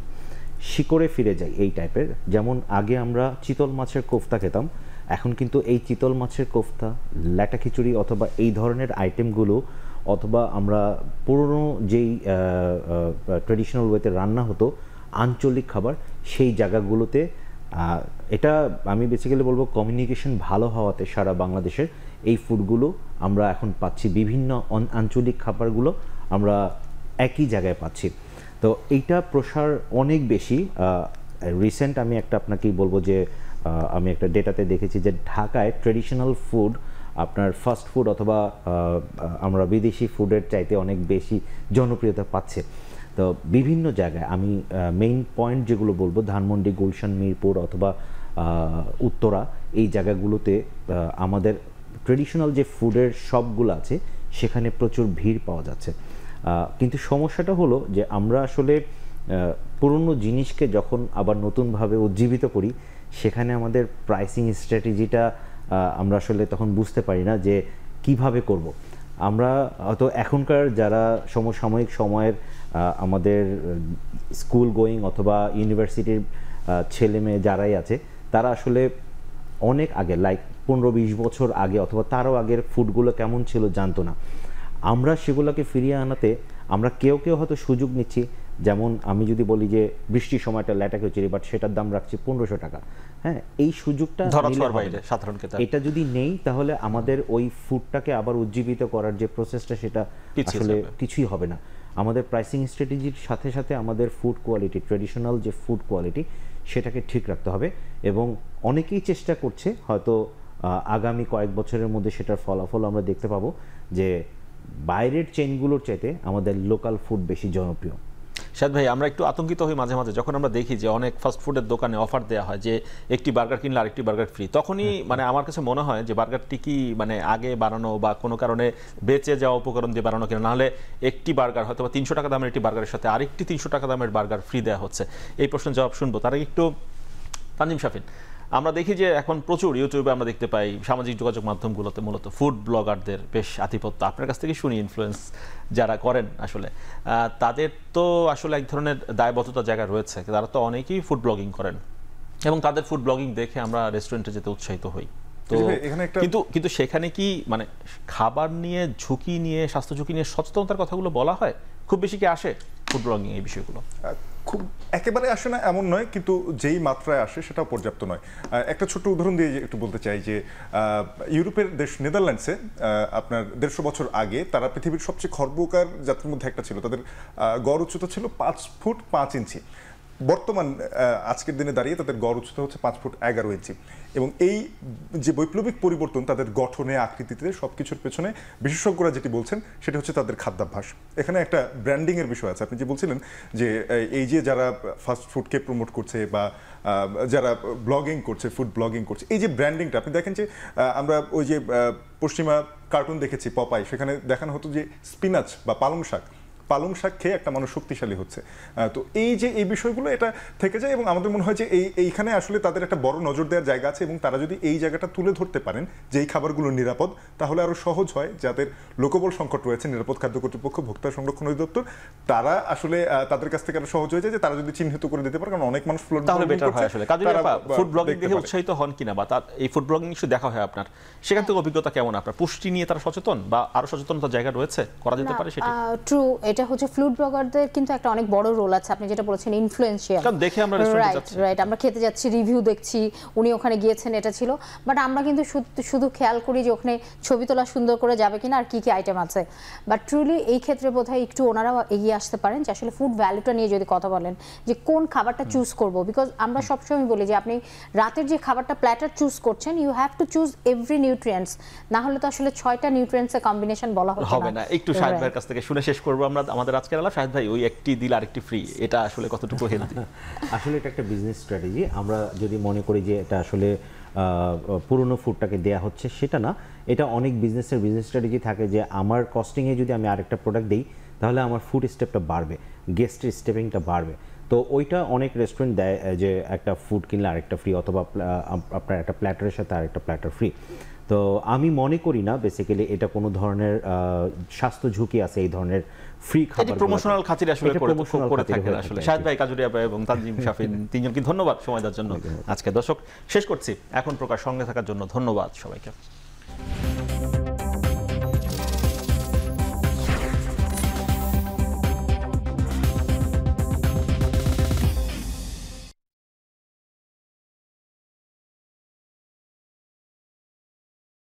শিকড়ে ফিরে যায় এই টাইপের। যেমন আগে আমরা চিতল মাছের কোফতা খেতাম, এখন কিন্তু এই চিতল মাছের কোফতা, ল্যাটা খিচুড়ি অথবা এই ধরনের আইটেমগুলো, অথবা আমরা পুরনো যেই ট্রেডিশনাল ওয়েতে রান্না হতো আঞ্চলিক খাবার, সেই জায়গাগুলোতে এটা আমি বেসিক্যালি বলবো কমিউনিকেশন ভালো হওয়াতে সারা বাংলাদেশের এই ফুডগুলো আমরা এখন পাচ্ছি। বিভিন্ন আঞ্চলিক খাবারগুলো আমরা একই জায়গায় পাচ্ছি। তো এইটা প্রসার অনেক বেশি। রিসেন্ট আমি একটা আপনাকেই বলবো যে আমি একটা ডেটাতে দেখেছি যে ঢাকায় ট্রেডিশনাল ফুড আপনার ফাস্ট ফুড অথবা আমরা বিদেশি ফুডের চাইতে অনেক বেশি জনপ্রিয়তা পাচ্ছে। তো বিভিন্ন জায়গায় আমি মেইন পয়েন্ট যেগুলো বলবো, ধানমন্ডি, গুলশান, মিরপুর অথবা উত্তরা, এই জায়গাগুলোতে আমাদের ট্রেডিশনাল যে ফুডের শপগুলো আছে সেখানে প্রচুর ভিড় পাওয়া যাচ্ছে। কিন্তু সমস্যাটা হলো যে আমরা আসলে পুরনো জিনিসকে যখন আবার নতুনভাবে উজ্জীবিত করি, সেখানে আমাদের প্রাইসিং স্ট্র্যাটেজিটা আমরা আসলে তখন বুঝতে পারি না যে কিভাবে করব। আমরা হয়তো এখনকার যারা সমসাময়িক সময়ের আমাদের স্কুল গোয়িং অথবা ইউনিভার্সিটির ছেলে মেয়ে যারাই আছে, তারা আসলে অনেক আগে, লাইক 15-20 বছর আগে অথবা তারও আগের ফুডগুলো কেমন ছিল জানতো না। আমরা সেগুলোকে ফিরিয়ে আনাতে আমরা কেউ কেউ হয়তো সুযোগ নিচ্ছি। যেমন আমি যদি বলি যে বৃষ্টির সময়টা ল্যাটা কচুরি, বাট সেটার দাম রাখছি 1500 টাকা। হ্যাঁ, এই সুযোগটা এটা যদি নেই তাহলে আমাদের ওই ফুডটাকে আবার উজ্জীবিত করার যে প্রসেসটা সেটা আসলে কিছুই হবে না। আমাদের প্রাইসিং স্ট্র্যাটেজির সাথে সাথে আমাদের ফুড কোয়ালিটি, ট্রেডিশনাল যে ফুড কোয়ালিটি, সেটাকে ঠিক রাখতে হবে। এবং অনেকেই চেষ্টা করছে, হয়তো আগামী কয়েক বছরের মধ্যে সেটার ফলাফল আমরা দেখতে পাবো যে বাইরের চেইনগুলোর চাইতে আমাদের লোকাল ফুড বেশি জনপ্রিয়। শাহেদ ভাই, আমরা একটু আতঙ্কিত হই মাঝে মাঝে যখন আমরা দেখি যে অনেক ফাস্ট ফুডের দোকানে অফার দেওয়া হয় যে একটি বার্গার কিনলে আরেকটি বার্গার ফ্রি। তখনই মানে আমার কাছে মনে হয় যে বার্গারটি কি মানে আগে বানানো বা কোনো কারণে বেঁচে যাওয়া উপকরণ দিয়ে বানানো কিনা, নাহলে একটি বার্গার হয়তো 300 টাকা দামের একটি বার্গারের সাথে আরেকটি 300 টাকা দামের বার্গার ফ্রি দেওয়া হচ্ছে। এই প্রশ্নের জবাব শুনবো। তার আগে একটু তানজিম শাফিন, আমরা দেখি যে এখন প্রচুর ইউটিউবে আমরা দেখতে পাই সামাজিক যোগাযোগ মাধ্যমগুলোতে মূলত ফুড ব্লগারদের বেশ আধিপত্য। আপনার কাছ থেকে শুনি, ইনফ্লুয়েন্স যারা করেন আসলে তাদের তো আসলে এক ধরনের দায়বদ্ধতার জায়গা রয়েছে। তারা তো অনেকেই ফুড ব্লগিং করেন এবং তাদের ফুড ব্লগিং দেখে আমরা রেস্টুরেন্টে যেতে উৎসাহিত হই। তো কিন্তু সেখানে কি মানে খাবার নিয়ে ঝুঁকি নিয়ে, স্বাস্থ্য ঝুঁকি নিয়ে সচেতনতার কথাগুলো বলা হয়? খুব বেশি কি আসে ফুড ব্লগিং এই বিষয়গুলো? খুব একেবারে আসে না এমন নয়, কিন্তু যেই মাত্রায় আসে সেটাও পর্যাপ্ত নয়। একটা ছোট্ট উদাহরণ দিয়ে একটু বলতে চাই যে ইউরোপের দেশ নেদারল্যান্ডসে আপনার 150 বছর আগে তারা পৃথিবীর সবচেয়ে খর্বকার জাতির মধ্যে একটা ছিল। তাদের গড় উচ্চতা ছিল 5 ফুট 5 ইঞ্চি। বর্তমান আজকের দিনে দাঁড়িয়ে তাদের গড় উচ্চতা হচ্ছে 5 ফুট 11 ইঞ্চি। এবং এই যে বৈপ্লবিক পরিবর্তন তাদের গঠনে, আকৃতিতে, সবকিছুর পেছনে বিশেষজ্ঞরা যেটি বলছেন সেটা হচ্ছে তাদের খাদ্যাভ্যাস। এখানে একটা ব্র্যান্ডিং এর বিষয় আছে। আপনি যে বলছিলেন যে এই যে যারা ফাস্ট ফুডকে প্রমোট করছে বা যারা ব্লগিং করছে, ফুড ব্লগিং করছে, এই যে ব্র্যান্ডিংটা আপনি দেখেন যে আমরা ওই যে পশ্চিমা কার্টুন দেখেছি পপাই, সেখানে দেখানো হতো যে স্পিনাচ বা পালং শাক খেয়ে একটা মানুষ শক্তিশালী হচ্ছে। তো এই যে এই বিষয়গুলো এটা থেকে যায় এবং আমাদের মনে হয় যে এইখানে আসলে তাদের একটা বড় নজর দেওয়ার জায়গা আছে এবং তারা যদি এই জায়গাটা তুলে ধরতে পারেন যে এই খাবারগুলো নিরাপদ, তাহলে আরো সহজ হয়। যাদের লোকবল সংকট রয়েছে, নিরাপদ খাদ্য কর্তৃপক্ষ, ভোক্তা সংরক্ষণ অধিদপ্তর, তারা আসলে তাদের কাছ থেকে আরো সহজ হয়ে যায় যে তারা যদি চিহ্নিত করে দিতে পারে, কারণ অনেক মানুষ ফুড ব্লগিং দেখে উৎসাহিত হন কিনা বা এই ফুড ব্লগিং ইস্যু দেখা হয় আপনার, সেখান থেকে অভিজ্ঞতা কেমন? আপনার পুষ্টি নিয়ে তারা সচেতন বা আরো সচেতনতার জায়গা রয়েছে, করা যেতে পারে সেটা? ট্রু, এটা হচ্ছে ফুড ব্লগারদের কিন্তু একটা অনেক বড় রোল আছে। আপনি যেটা বলেছেন ইনফ্লুয়েন্সিয়াল, কারণ দেখে আমরা রেস্টুরেন্টে যাচ্ছি, রাইট, আমরা খেতে যাচ্ছি, রিভিউ দেখছি, উনি ওখানে গিয়েছেন, এটা ছিল। বাট আমরা কিন্তু শুধু খেয়াল করি যে ওখানে ছবি তোলা সুন্দর করে যাবে কিনা আর কি কি আইটেম আছে। বাট ট্রুলি এই ক্ষেত্রে বোধহয় একটু ওনারাও এগিয়ে আসতে পারেন যে আসলে ফুড ভ্যালুটা নিয়ে যদি কথা বলেন যে কোন খাবারটা চুজ করব। বিকজ আমরা সবসময় বলি যে আপনি রাতের যে খাবারটা প্ল্যাটার চুজ করছেন, you have to choose every nutrients, না হলে তো আসলে 6টা নিউট্রিয়েন্টসের কম্বিনেশন বলা হবে না। একটু শাহেদ ভাইয়ের কাছ থেকে শুনে শেষ করবো আমরা আমাদের আজকের আলাপ। শাহেদ ভাই, ওই একটি দিল আরেকটি ফ্রি, এটা আসলে কতটুকু হেলদি? আসলে এটা একটা বিজনেস স্ট্র্যাটেজি। আমরা যদি মনে করি যে এটা আসলে পুরনো ফুডটাকে দেয়া হচ্ছে, সেটা না। এটা অনেক বিজনেস স্ট্র্যাটেজি থাকে যে আমার কস্টিংয়ে যদি আমি আরেকটা প্রোডাক্ট দিই তাহলে আমার ফুড স্টেপটা বাড়বে, গেস্টের স্টেপিংটা বাড়বে। তো ওইটা অনেক রেস্টুরেন্ট দেয় যে একটা ফুড কিনলে আরেকটা ফ্রি, অথবা আপনার একটা প্ল্যাটারের সাথে আরেকটা প্ল্যাটার ফ্রি। তো আমি মনে করি না বেসিক্যালি এটা কোনো ধরনের স্বাস্থ্য ঝুঁকি আছে এই ধরনের ফ্রি খাবার। প্রমোশনাল খাতিরে আসলে করে থাকেন আসলে। শাহেদ ভাই, কাজুরিয়া ভাই এবং তানজিম শাফিন, তিনজনকে ধন্যবাদ সময় দেওয়ার জন্য। আজকে দর্শক শেষ করছি। এখন প্রকাশ সঙ্গে থাকার জন্য ধন্যবাদ সবাইকে।